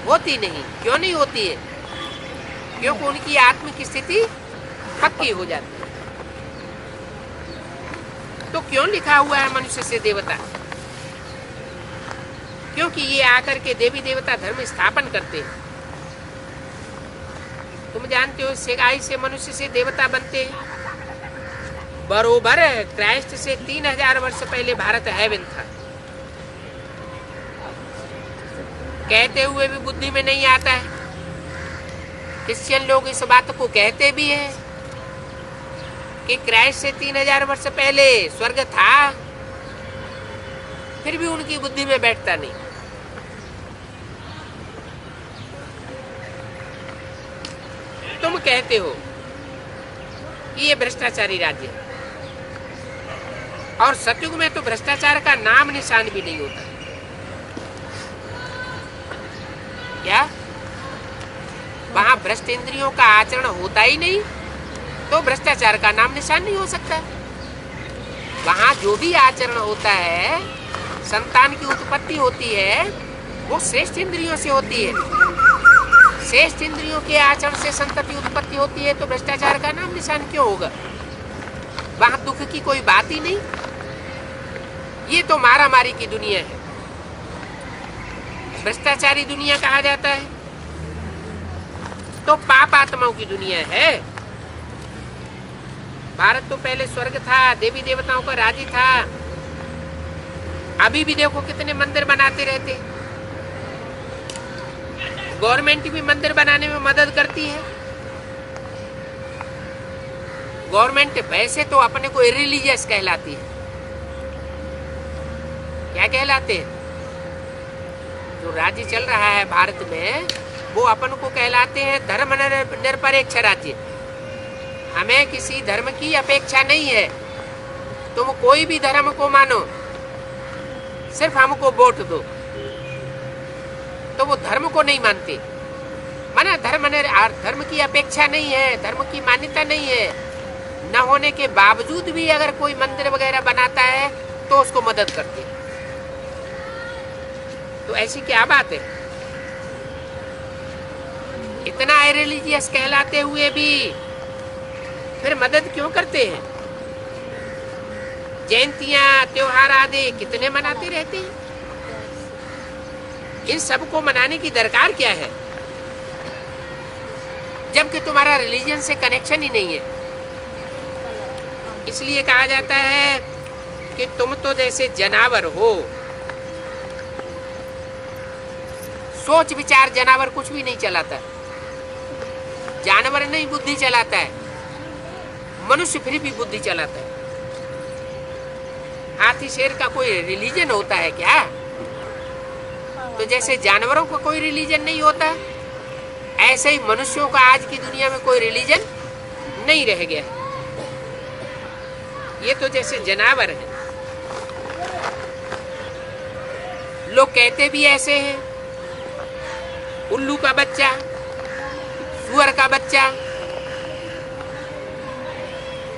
होती नहीं। क्यों नहीं होती है? क्योंकि उनकी आत्मिक स्थिति पक्की हो जाती है। तो क्यों लिखा हुआ है मनुष्य से देवता? क्योंकि ये आकर के देवी देवता धर्म स्थापन करते हैं। तुम जानते हो सगाई से मनुष्य से देवता बनते हैं। बरोबर क्राइस्ट से 3000 वर्ष पहले भारत हेवन था। कहते हुए भी बुद्धि में नहीं आता है। क्रिश्चियन लोग इस बात को कहते भी हैं कि क्राइस्ट से 3000 वर्ष पहले स्वर्ग था, फिर भी उनकी बुद्धि में बैठता नहीं। तुम कहते हो कि ये भ्रष्टाचारी राज्य है, और सतयुग में तो भ्रष्टाचार का नाम निशान भी नहीं होता। क्या वहां भ्रष्ट इंद्रियों का आचरण होता ही नहीं, तो भ्रष्टाचार का नाम निशान नहीं हो सकता। वहां जो भी आचरण होता है, संतान की उत्पत्ति होती है, वो श्रेष्ठ इंद्रियों से होती है। श्रेष्ठ इंद्रियों के आचरण से संतति उत्पत्ति होती है, तो भ्रष्टाचार का नाम निशान क्यों होगा? वहां दुख की कोई बात ही नहीं। ये तो मारामारी की दुनिया है, भ्रष्टाचारी दुनिया कहा जाता है, तो पाप आत्माओं की दुनिया है। भारत तो पहले स्वर्ग था, देवी देवताओं का राज्य था। अभी भी देखो कितने मंदिर बनाते रहते। गवर्नमेंट भी मंदिर बनाने में मदद करती है। गवर्नमेंट वैसे तो अपने को इरिलीजियस कहलाती है। क्या कहलाते हैं? जो राज्य चल रहा है भारत में, वो अपन को कहलाते हैं धर्म निरपेक्ष राज्य। हमें किसी धर्म की अपेक्षा नहीं है। तुम कोई भी धर्म को मानो, सिर्फ हमको वोट दो, तो वो धर्म को नहीं मानते। माना धर्म की अपेक्षा नहीं है, धर्म की मान्यता नहीं है। न होने के बावजूद भी अगर कोई मंदिर वगैरह बनाता है तो उसको मदद करते। तो ऐसी क्या बात है? इतना इरिलीजियस कहलाते हुए भी फिर मदद क्यों करते हैं? जयंतियां, त्योहार आदि कितने मनाते रहते हैं। इन सबको मनाने की दरकार क्या है, जबकि तुम्हारा रिलीजन से कनेक्शन ही नहीं है। इसलिए कहा जाता है कि तुम तो जैसे जानवर हो। सोच विचार जानवर कुछ भी नहीं चलाता। जानवर नहीं बुद्धि चलाता है, मनुष्य फिर भी बुद्धि चलाता है। हाथी शेर का कोई रिलीजन होता है क्या? तो जैसे जानवरों का कोई रिलीजन नहीं होता, ऐसे ही मनुष्यों का आज की दुनिया में कोई रिलीजन नहीं रह गया। ये तो जैसे जानवर है। लोग कहते भी ऐसे हैं, उल्लू का बच्चा, सुअर का बच्चा।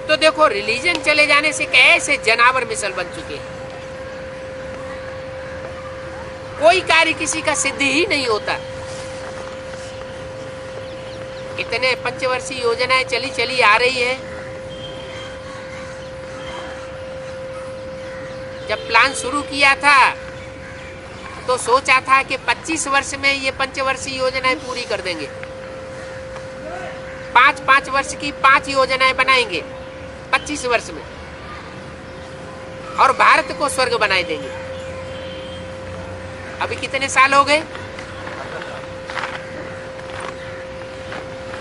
तो देखो रिलीजन चले जाने से कैसे जानवर मिसल बन चुके हैं। कोई कार्य किसी का सिद्ध ही नहीं होता। इतने पंचवर्षीय योजनाएं चली आ रही है। जब प्लान शुरू किया था तो सोचा था कि 25 वर्ष में ये पंचवर्षीय योजनाएं पूरी कर देंगे। 5-5 वर्ष की 5 योजनाएं बनाएंगे 25 वर्ष में, और भारत को स्वर्ग बनाए देंगे। अभी कितने साल हो गए?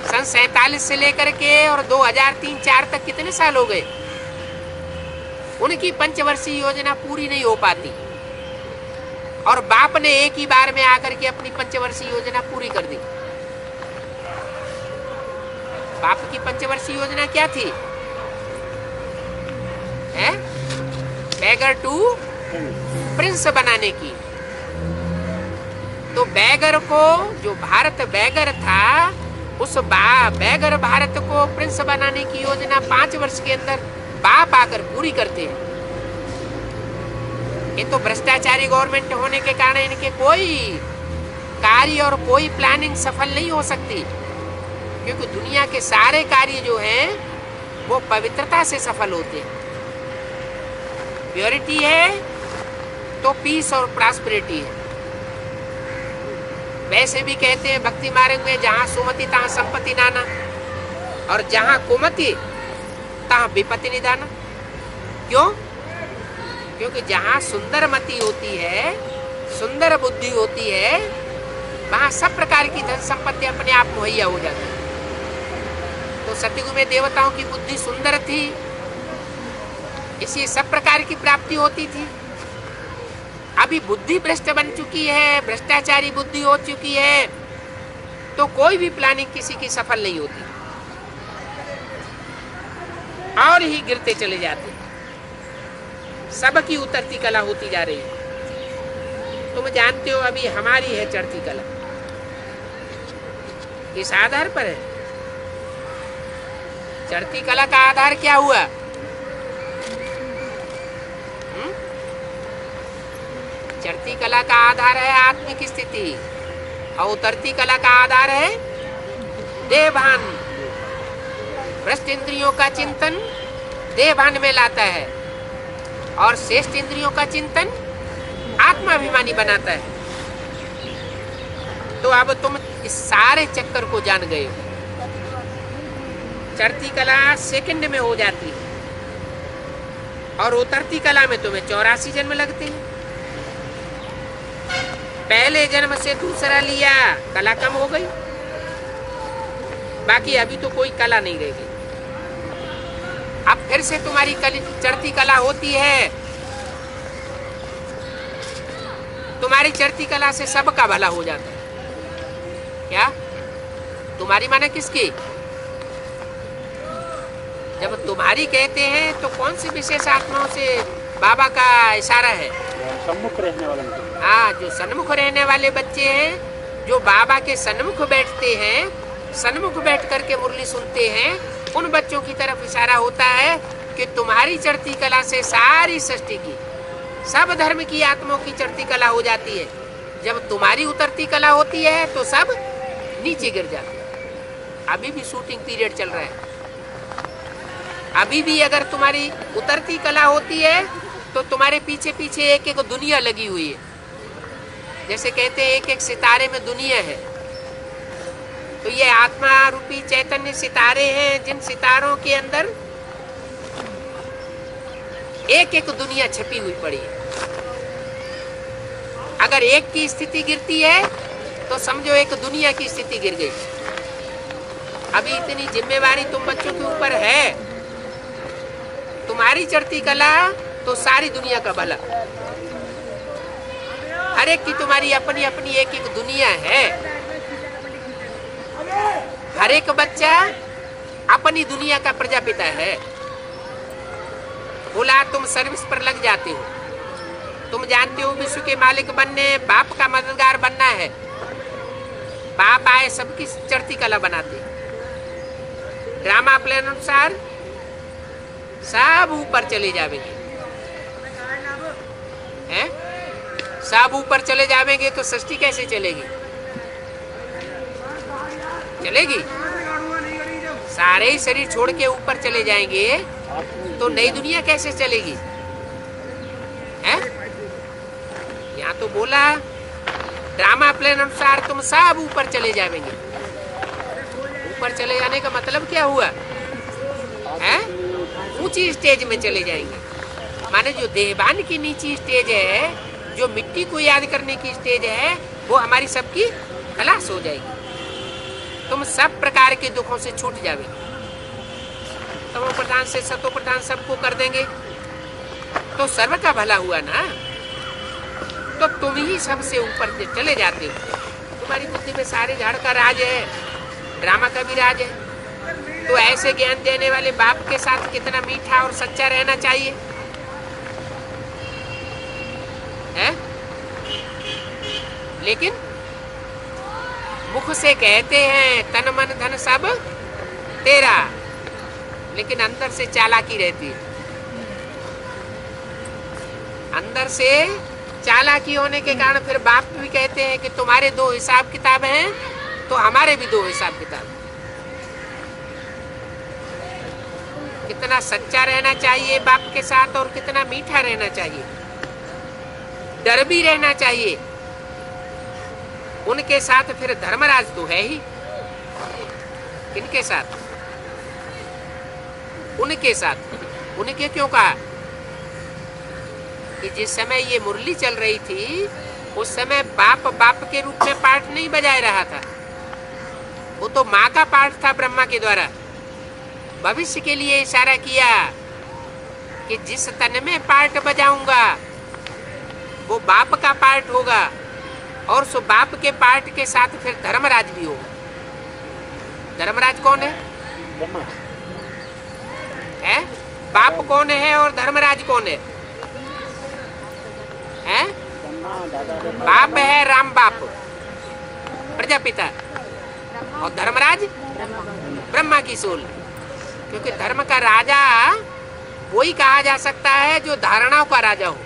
सन 47 से लेकर के और 2003-4 तक कितने साल हो गए? उनकी पंचवर्षीय योजना पूरी नहीं हो पाती, और बाप ने एक ही बार में आकर के अपनी पंचवर्षीय योजना पूरी कर दी। बाप की पंचवर्षीय योजना क्या थी? बैगर टू प्रिंस बनाने की। तो बैगर को, जो भारत बैगर था, उस बैगर भारत को प्रिंस बनाने की योजना 5 वर्ष के अंदर बाप आकर पूरी करते हैं। ये तो भ्रष्टाचारी गवर्नमेंट होने के कारण इनके कोई कार्य और कोई प्लानिंग सफल नहीं हो सकती, क्योंकि दुनिया के सारे कार्य जो हैं वो पवित्रता से सफल होते हैं। प्योरिटी है तो पीस और प्रॉस्पेरिटी है। वैसे भी कहते हैं भक्ति मार्ग में, जहां सुमति तहां संपत्ति नाना, और जहां कुमति तहां विपत्ति निदाना। क्यों? क्योंकि जहां सुंदर मति होती है, सुंदर बुद्धि होती है, वहां सब प्रकार की धन संपत्ति अपने आप मुहैया हो जाती है। तो सतयुग में देवताओं की बुद्धि सुंदर थी, इसलिए सब प्रकार की प्राप्ति होती थी। अभी बुद्धि भ्रष्ट बन चुकी है, भ्रष्टाचारी बुद्धि हो चुकी है, तो कोई भी प्लानिंग किसी की सफल नहीं होती, और ही गिरते चले जाते। सबकी उतरती कला होती जा रही है। तुम जानते हो अभी हमारी है चढ़ती कला, किस आधार पर है? चढ़ती कला का आधार क्या हुआ? चढ़ती कला का आधार है आत्मिक स्थिति, और उतरती कला का आधार है देहभान। भ्रष्ट इंद्रियों का चिंतन देहभान में लाता है, और श्रेष्ठ इंद्रियों का चिंतन आत्माभिमानी बनाता है। तो अब तुम इस सारे चक्कर को जान गए हो। चढ़ती कला सेकंड में हो जाती है, और उतरती कला में तुम्हें 84 जन्म लगते हैं। पहले जन्म से दूसरा लिया, कला कम हो गई, बाकी अभी तो कोई कला नहीं रह गई। अब फिर से तुम्हारी चढ़ती कला होती है। तुम्हारी चढ़ती कला से सबका भला हो जाता है। क्या तुम्हारी माने किसकी? जब तुम्हारी कहते हैं तो कौन सी विशेष आत्माओं से बाबा का इशारा है? सम्मुख रहने वाले। हाँ, जो सन्मुख रहने वाले बच्चे हैं, जो बाबा के सन्मुख बैठते हैं, सन्मुख बैठ करके मुरली सुनते हैं, उन बच्चों की तरफ इशारा होता है कि तुम्हारी चढ़ती कला से सारी सृष्टि की, सब धर्म की आत्माओं की चढ़ती कला हो जाती है। जब तुम्हारी उतरती कला होती है तो सब नीचे गिर जाते हैं। अभी भी शूटिंग पीरियड चल रहा है। अभी भी अगर तुम्हारी उतरती कला होती है तो तुम्हारे पीछे पीछे एक एक दुनिया लगी हुई है। जैसे कहते हैं एक एक सितारे में दुनिया है, तो ये आत्मा रूपी चैतन्य सितारे हैं, जिन सितारों के अंदर एक एक दुनिया छपी हुई पड़ी है। अगर एक की स्थिति गिरती है तो समझो एक दुनिया की स्थिति गिर गई। अभी इतनी जिम्मेवारी तुम बच्चों के ऊपर है। तुम्हारी चढ़ती कला तो सारी दुनिया का भला। हर एक की तुम्हारी अपनी अपनी एक एक दुनिया है। हर एक बच्चा अपनी दुनिया का प्रजापिता है। बोला तुम सर्विस पर लग जाते हो। तुम जानते हो विश्व के मालिक बनने, बाप का मददगार बनना है। बाप आए सबकी चढ़ती कला बनाते। ड्रामा प्लान अनुसार सब ऊपर चले जाएंगे, हैं? सब ऊपर चले जाएंगे तो सृष्टि कैसे चलेगी? चलेगी? सारे ही शरीर छोड़ के ऊपर चले जाएंगे तो नई दुनिया कैसे चलेगी? हैं? यहाँ तो बोला ड्रामा प्लान अनुसार तुम सब ऊपर चले जाएंगे। ऊपर चले जाने का मतलब क्या हुआ? हैं? ऊंची स्टेज में चले जाएंगे। माने जो देहबान की नीची स्टेज है, जो मिट्टी को याद करने की स्टेज है, वो हमारी सबकी खलास हो जाएगी। तुम सब प्रकार के दुखों से छूट जाओगे। तमो प्रधान से सतो प्रधान सबको कर देंगे तो सर्व का भला हुआ ना। तो तुम ही सबसे ऊपर चले जाते हो। तुम्हारी बुद्धि में सारे झाड़ का राज है, ड्रामा का भी राज है। तो ऐसे ज्ञान देने वाले बाप के साथ कितना मीठा और सच्चा रहना चाहिए, है? लेकिन मुख से कहते हैं तन मन धन सब तेरा, लेकिन अंदर से चालाकी रहती है। अंदर से चालाकी होने के कारण फिर बाप भी कहते हैं कि तुम्हारे दो हिसाब किताब हैं तो हमारे भी दो हिसाब किताब। कितना सच्चा रहना चाहिए बाप के साथ और कितना मीठा रहना चाहिए, डर भी रहना चाहिए। उनके साथ फिर धर्मराज तो है ही। किनके साथ? उनके साथ। उनके क्यों कहा? कि जिस समय ये मुरली चल रही थी उस समय बाप बाप के रूप में पाठ नहीं बजाए रहा था। वो तो माँ का पाठ था ब्रह्मा के द्वारा। भविष्य के लिए इशारा किया कि जिस तन में पाठ बजाऊंगा वो बाप का पाठ होगा, और सो बाप के पाठ के साथ फिर धर्मराज भी होगा। धर्मराज कौन है? है? बाप कौन है और धर्मराज कौन है? हैं? बाप है राम बाप, प्रजापिता, और धर्मराज ब्रह्मा की सोल। क्योंकि धर्म का राजा वही कहा जा सकता है जो धारणाओं का राजा हो।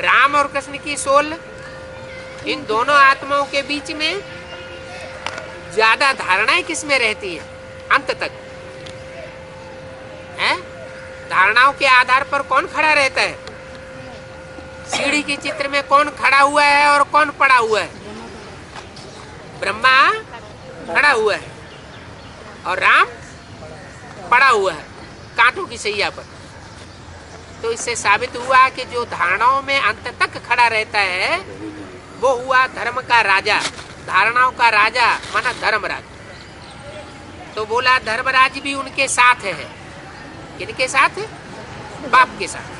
राम और कृष्ण की सोल, इन दोनों आत्माओं के बीच में ज्यादा धारणाएं किसमें रहती है? अंत तक है। धारणाओं के आधार पर कौन खड़ा रहता है? सीढ़ी के चित्र में कौन खड़ा हुआ है और कौन पड़ा हुआ है? ब्रह्मा खड़ा हुआ है और राम पड़ा हुआ है कांटों की सैया पर। तो इससे साबित हुआ कि जो धारणाओं में अंत तक खड़ा रहता है वो हुआ धर्म का राजा, धारणाओं का राजा माना धर्मराज। तो बोला धर्मराज भी उनके साथ है। किनके साथ है? बाप के साथ।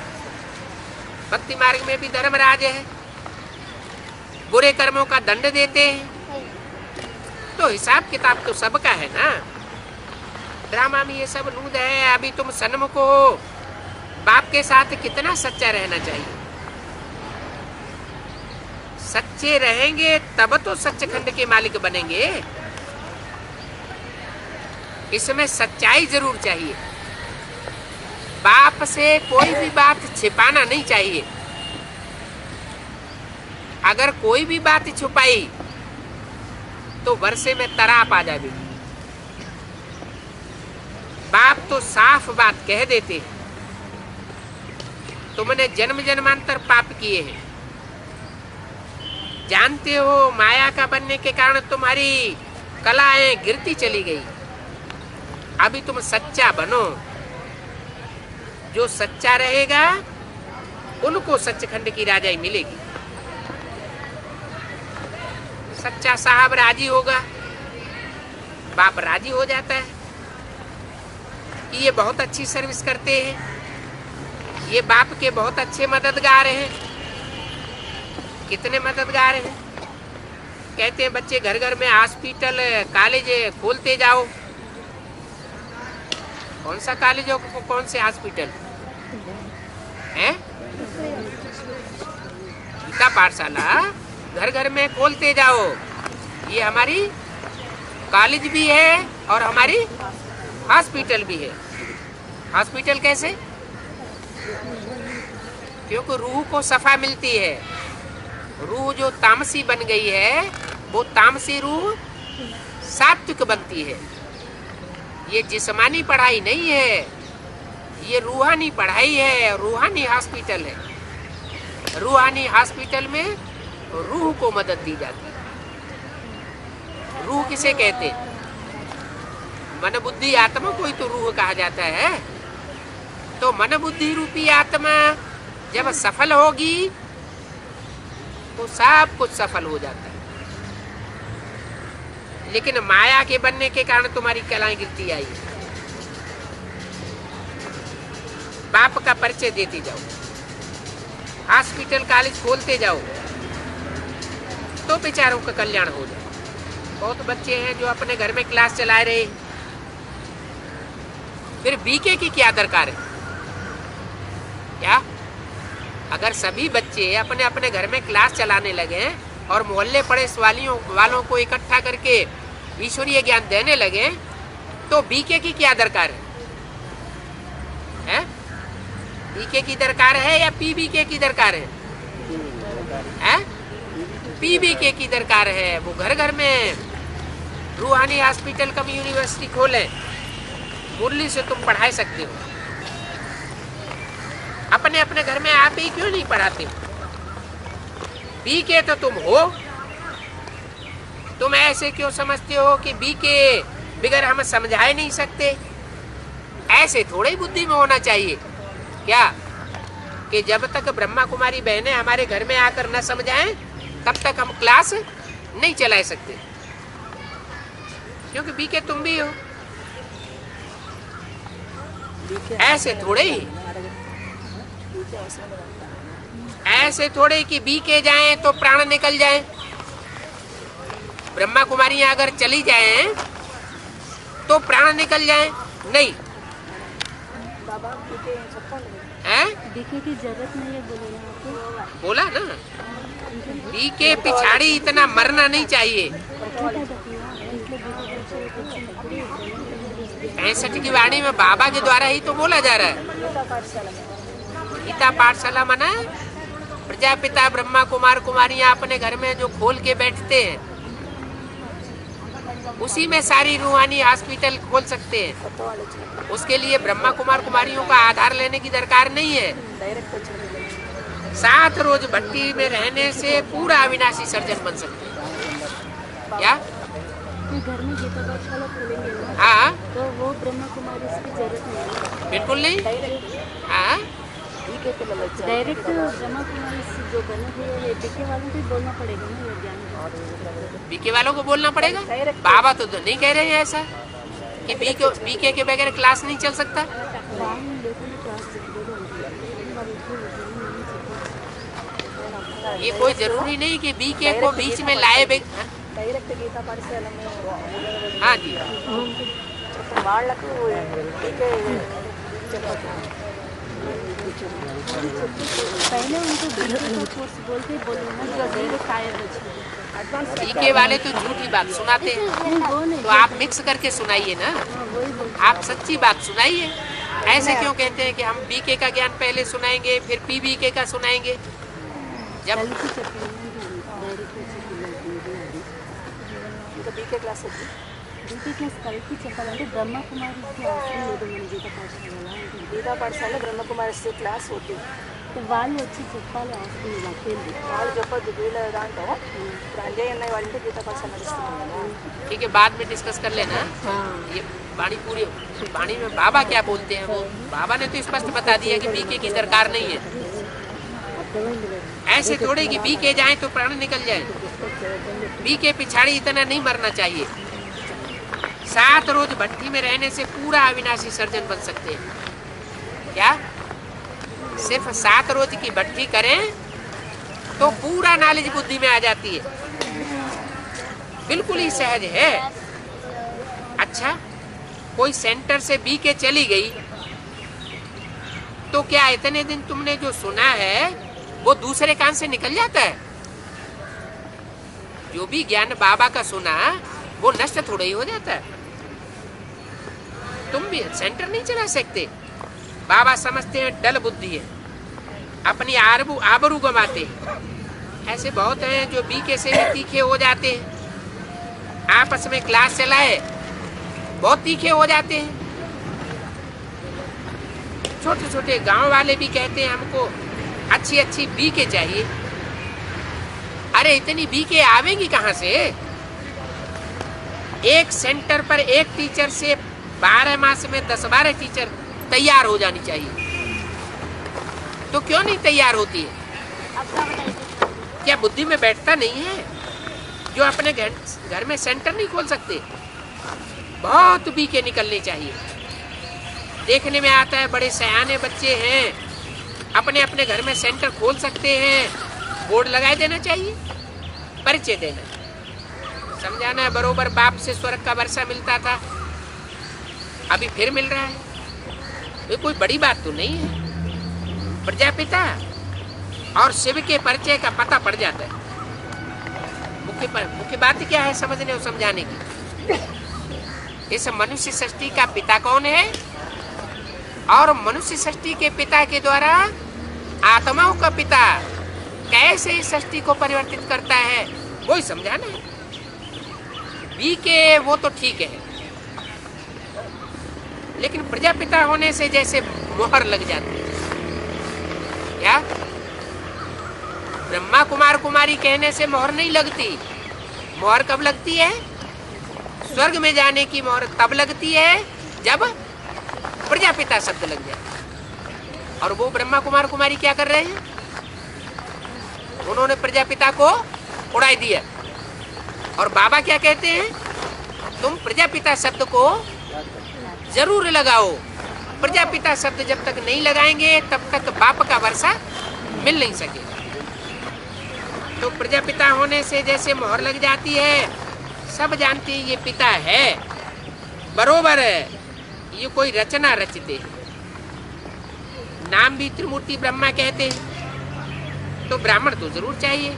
भक्ति मार्ग में भी धर्मराज है, बुरे कर्मों का दंड देते हैं। तो हिसाब किताब तो सबका है ना। ड्रामा में ये सब नूद है। अभी तुम सन्मुख हो, बाप के साथ कितना सच्चा रहना चाहिए। सच्चे रहेंगे तब तो सच्चखंड के मालिक बनेंगे। इसमें सच्चाई जरूर चाहिए। बाप से कोई भी बात छिपाना नहीं चाहिए। अगर कोई भी बात छुपाई तो वर्षे में तराप आ जाएगी। बाप तो साफ बात कह देते हैं, तुमने जन्म जन्मांतर पाप किए हैं। जानते हो माया का बनने के कारण तुम्हारी कलाएं गिरती चली गई। अभी तुम सच्चा बनो। जो सच्चा रहेगा उनको सच्चखंड की राजाई मिलेगी। सच्चा साहब राजी होगा, बाप राजी हो जाता है कि ये बहुत अच्छी सर्विस करते हैं, ये बाप के बहुत अच्छे मददगार हैं। कितने मददगार हैं? कहते हैं बच्चे घर घर में हॉस्पिटल कॉलेज खोलते जाओ। कौन सा कॉलेज हो, कौन से हॉस्पिटल है? गीता पाठशाला घर घर में खोलते जाओ। ये हमारी कॉलेज भी है और हमारी हॉस्पिटल भी है। हॉस्पिटल कैसे? क्योंकि रूह को सफा मिलती है। रूह जो तामसी बन गई है वो तामसी रूह सात्विक बनती है। ये जिस्मानी पढ़ाई नहीं है, ये रूहानी पढ़ाई है, रूहानी हॉस्पिटल है। रूहानी हॉस्पिटल में रूह को मदद दी जाती है। रूह किसे कहते? मन बुद्धि आत्मा को ही तो रूह कहा जाता है। तो मन बुद्धि रूपी आत्मा जब सफल होगी तो सब कुछ सफल हो जाता है। लेकिन माया के बनने के कारण तुम्हारी कलाएं गिरती आई। बाप का परिचय देते जाओ, हॉस्पिटल कॉलेज खोलते जाओ तो बेचारों का कल्याण हो जाए। बहुत बच्चे हैं जो अपने घर में क्लास चला रहे, फिर बीके की क्या दरकार है? क्या अगर सभी बच्चे अपने अपने घर में क्लास चलाने लगे और मोहल्ले पड़ोस वालों को इकट्ठा करके ईश्वरीय ज्ञान देने लगे तो बीके की क्या दरकार है? बीके की दरकार है या पीबीके की दरकार है? पीबीके की दरकार है। वो घर घर में रूहानी हॉस्पिटल कम यूनिवर्सिटी खोले, मुरली से तुम पढ़ा सकते हो। अपने अपने घर में आप ही क्यों नहीं पढ़ाते हो? बीके तो तुम हो। तुम ऐसे क्यों समझते हो कि बीके बिगर हम समझा नहीं सकते? ऐसे थोड़ी बुद्धि में होना चाहिए क्या कि जब तक ब्रह्मा कुमारी बहनें हमारे घर में आकर न समझाएं तब तक हम क्लास नहीं चला सकते। क्योंकि बीके तुम भी हो। ऐसे थोड़े ही, ऐसे थोड़े कि बीके जाएं तो प्राण निकल जाए। ब्रह्मा कुमारियां अगर चली जाएं तो प्राण निकल जाएं? नहीं। हैं? बीके की जरूरत नहीं है बोले ना आपको। बोला ना, बीके पिछाड़ी इतना मरना नहीं चाहिए। 65 की वाणी में बाबा के द्वारा ही तो बोला जा रहा है। गीता पाठशाला मना प्रजापिता ब्रह्मा कुमार कुमारियां अपने घर में जो खोल के बैठते हैं, उसी में सारी रूहानी हॉस्पिटल खोल सकते हैं। उसके लिए ब्रह्मा कुमार कुमारियों का आधार लेने की दरकार नहीं है। 7 रोज भट्टी में रहने से पूरा अविनाशी सर्जन बन सकते हैं। क्या घर में गीता पाठशाला खोलेंगे ना, हाँ, तो वो ब्रह्मा कुमारी की जरूरत नहीं है। बिल्कुल नहीं। हाँ, डायरेक्ट ब्रह्मा कुमारी से जो बने हुए हैं बीके वालों को ही बोलना पड़ेगा ना ये ज्ञान। बीके वालों को बोलना पड़ेगा। बाबा तो नहीं कह रहे हैं ऐसा कि बीके के बगैर क्लास नहीं चल सकता। ये कोई जरूरी नहीं कि बीके को बीच में लाए। డైరెక్ట్ గీతా పాఠశాల हाँ जी, వాళ్ళకు టీకే చెప్పచ్చు। पहले उनको बीके का कोर्स बोल के बोले ना जल्दी वो कायर बचे। बीके वाले तो झूठी बात सुनाते हैं, वो नहीं, तो आप मिक्स करके सुनाइए ना। वही बोलते आप सच्ची बात सुनाइए। ऐसे क्यों कहते हैं कि हम बीके का ज्ञान पहले सुनाएंगे फिर पीबीके का सुनाएंगे? जब ఇంకా బీకే క్లాస్ వచ్చి बीके क्लास కలిపి చెప్పాలంటే బ్రహ్మ కుమారి అవసరం లేదు మన గీత పాఠశాలలో। గీతా పాఠశాల బ్రహ్మకుమారి క్లాస్ వద్దు, వాళ్ళు వచ్చి చెప్పాలి అవసరం లేదు। వాళ్ళు చెప్పొద్దు। వీళ్ళ దాంట్లో ఇప్పుడు అంజయ్ అన్నయ్య వాళ్ళంటే గీతా పాఠశాల నడుస్తుంది కదా। ठीक है, बाद में डिस्कस कर लेना। ये वाणी पूरी वाणी में बाबा क्या बोलते हैं, वो बाबा ने तो स्पष्ट बता दिया कि बीके की दरकार नहीं है। ऐसे थोड़े कि बीके जाए तो प्राण निकल जाए। बीके पिछाड़ी इतना नहीं मरना चाहिए। 7 रोज भट्टी में रहने से पूरा अविनाशी सर्जन बन सकते हैं। क्या सिर्फ 7 रोज की भट्टी करें तो पूरा नॉलेज बुद्धि में आ जाती है। बिल्कुल ही सहज है। अच्छा, कोई सेंटर से बीके चली गई तो क्या इतने दिन तुमने जो सुना है वो दूसरे कान से निकल जाता है? जो भी ज्ञान बाबा का सुना वो नष्ट थोड़ा ही हो जाता है। तुम भी सेंटर नहीं चला सकते। बाबा समझते हैं डल बुद्धि है, अपनी आबरू गंवाते हैं। ऐसे बहुत हैं जो बीके से भी तीखे हो जाते हैं। आपस में क्लास चलाए बहुत तीखे हो जाते हैं। छोटे छोटे गांव वाले भी कहते हैं हमको अच्छी अच्छी बीके चाहिए। अरे इतनी बीके आवेंगी कहाँ से? एक सेंटर पर एक टीचर से 12 मास में 10-12 टीचर तैयार हो जानी चाहिए। तो क्यों नहीं तैयार होती है? क्या बुद्धि में बैठता नहीं है? जो अपने घर में सेंटर नहीं खोल सकते। बहुत बीके निकलने चाहिए। देखने में आता है बड़े सयाने बच्चे हैं, अपने अपने घर में सेंटर खोल सकते हैं। बोर्ड लगा देना चाहिए, परिचय देना, समझाना है। बरोबर बाप से स्वर्ग का वर्षा मिलता था, अभी फिर मिल रहा है। ये कोई बड़ी बात तो नहीं है। प्रजापिता और शिव के परिचय का पता पड़ जाता है। मुख्य बात क्या है समझने और समझाने की? इस मनुष्य सृष्टि का पिता कौन है और मनुष्य सृष्टि के पिता के द्वारा आत्माओं का पिता कैसे इस सृष्टि को परिवर्तित करता है, वो ही समझाना है। बीके वो तो ठीक है, लेकिन प्रजापिता होने से जैसे मोहर लग जाती है। क्या ब्रह्मा कुमार कुमारी कहने से मोहर नहीं लगती? मोहर कब लगती है? स्वर्ग में जाने की मोहर तब लगती है जब प्रजापिता शब्द लग जाए। और वो ब्रह्मा कुमार कुमारी क्या कर रहे हैं? उन्होंने प्रजापिता को उड़ा दिया। और बाबा क्या कहते हैं? तुम प्रजापिता शब्द को जरूर लगाओ। प्रजापिता शब्द जब तक नहीं लगाएंगे तब तक बाप का वर्षा मिल नहीं सकेगा। तो प्रजापिता होने से जैसे मोहर लग जाती है, सब जानते हैं ये पिता है, बरोबर है, ये कोई रचना रचते हैं। नाम भी त्रिमूर्ति ब्रह्मा कहते हैं, तो ब्राह्मण तो जरूर चाहिए,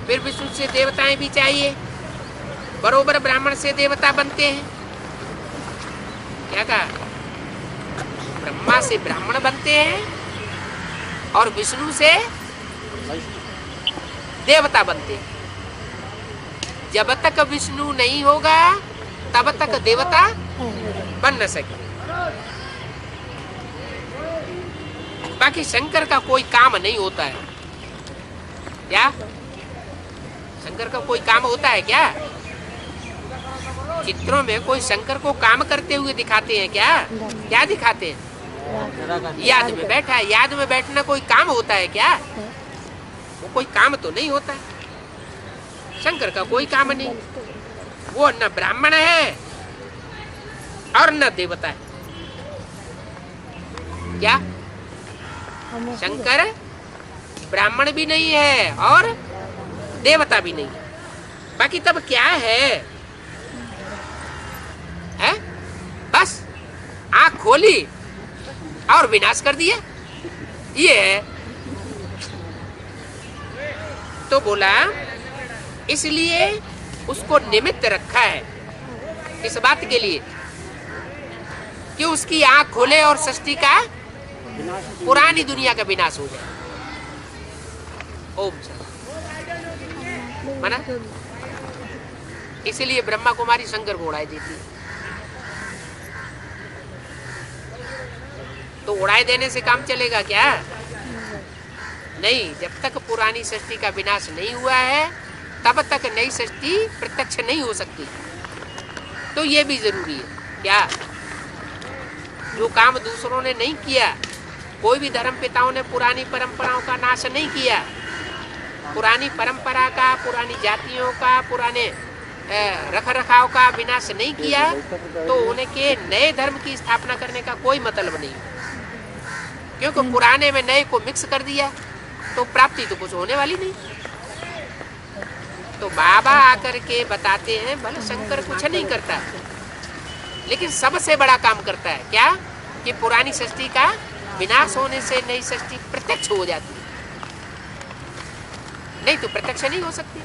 फिर विष्णु से देवताएं भी चाहिए, बरोबर ब्राह्मण से देवता बनते हैं। क्या कहा? ब्रह्मा से ब्राह्मण बनते हैं और विष्णु से देवता बनते हैं। जब तक विष्णु नहीं होगा तब तक देवता बन न सके। बाकी शंकर का कोई काम नहीं होता है क्या? शंकर का कोई काम होता है क्या? चित्रों में कोई शंकर को काम करते हुए दिखाते हैं क्या? क्या दिखाते हैं? याद में बैठा है। याद में बैठना कोई काम होता है क्या? वो कोई काम तो नहीं होता है। शंकर का कोई काम नहीं, वो न ब्राह्मण है और न देवता है। क्या? शंकर ब्राह्मण भी नहीं है और देवता भी नहीं है। बाकी तब क्या है? है? बस आंख खोली और विनाश कर दिया, ये है। तो बोला इसलिए उसको निमित्त रखा है इस बात के लिए कि उसकी आंख खोले और सृष्टि का, पुरानी दुनिया का विनाश हो जाए। ओम मना, इसलिए ब्रह्मा कुमारी शंकर को उड़ाई देती है। तो उड़ाई देने से काम चलेगा क्या? नहीं, जब तक पुरानी सृष्टि का विनाश नहीं हुआ है तब तक नई सृष्टि प्रत्यक्ष नहीं हो सकती। तो ये भी जरूरी है। क्या? जो काम दूसरों ने नहीं किया, कोई भी धर्म पिताओं ने पुरानी परंपराओं का नाश नहीं किया, पुरानी परंपरा का, पुरानी जातियों का, पुराने रख रखाव का विनाश नहीं किया, तो उनके नए धर्म की स्थापना करने का कोई मतलब नहीं। क्योंकि पुराने में नए को मिक्स कर दिया तो प्राप्ति तो कुछ होने वाली नहीं। तो बाबा आकर के बताते हैं भले शंकर कुछ नहीं करता, लेकिन सबसे बड़ा काम करता है। क्या? कि पुरानी सृष्टि का विनाश होने से नई सृष्टि प्रत्यक्ष हो जाती है। नहीं तो प्रत्यक्ष नहीं हो सकती।